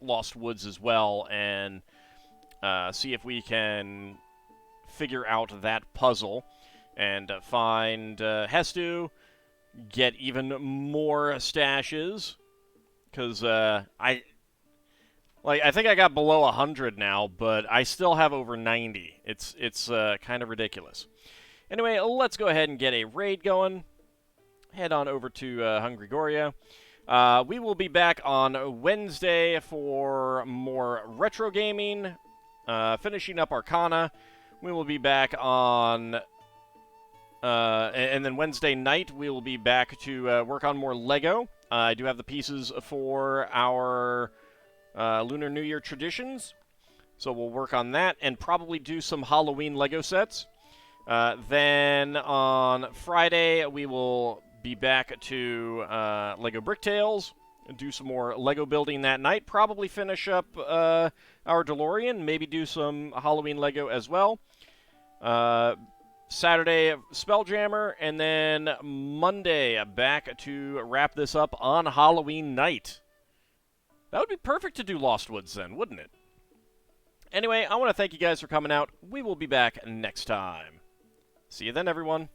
[SPEAKER 1] Lost Woods as well and see if we can figure out that puzzle and find Hestu, get even more stashes, because I think I got below 100 now, but I still have over 90. It's kind of ridiculous. Anyway, let's go ahead and get a raid going. Head on over to Hungry Goria. We will be back on Wednesday for more retro gaming, finishing up Arcana. We will be back on, and then Wednesday night we will be back to work on more Lego. I do have the pieces for our Lunar New Year traditions, so we'll work on that and probably do some Halloween Lego sets. Then on Friday we will be back to Lego Brick Tales and do some more Lego building that night. Probably finish up our DeLorean, maybe do some Halloween Lego as well. Saturday, Spelljammer, and then Monday back to wrap this up on Halloween night. That would be perfect to do Lost Woods then, wouldn't it? Anyway, I want to thank you guys for coming out. We will be back next time. See you then, everyone.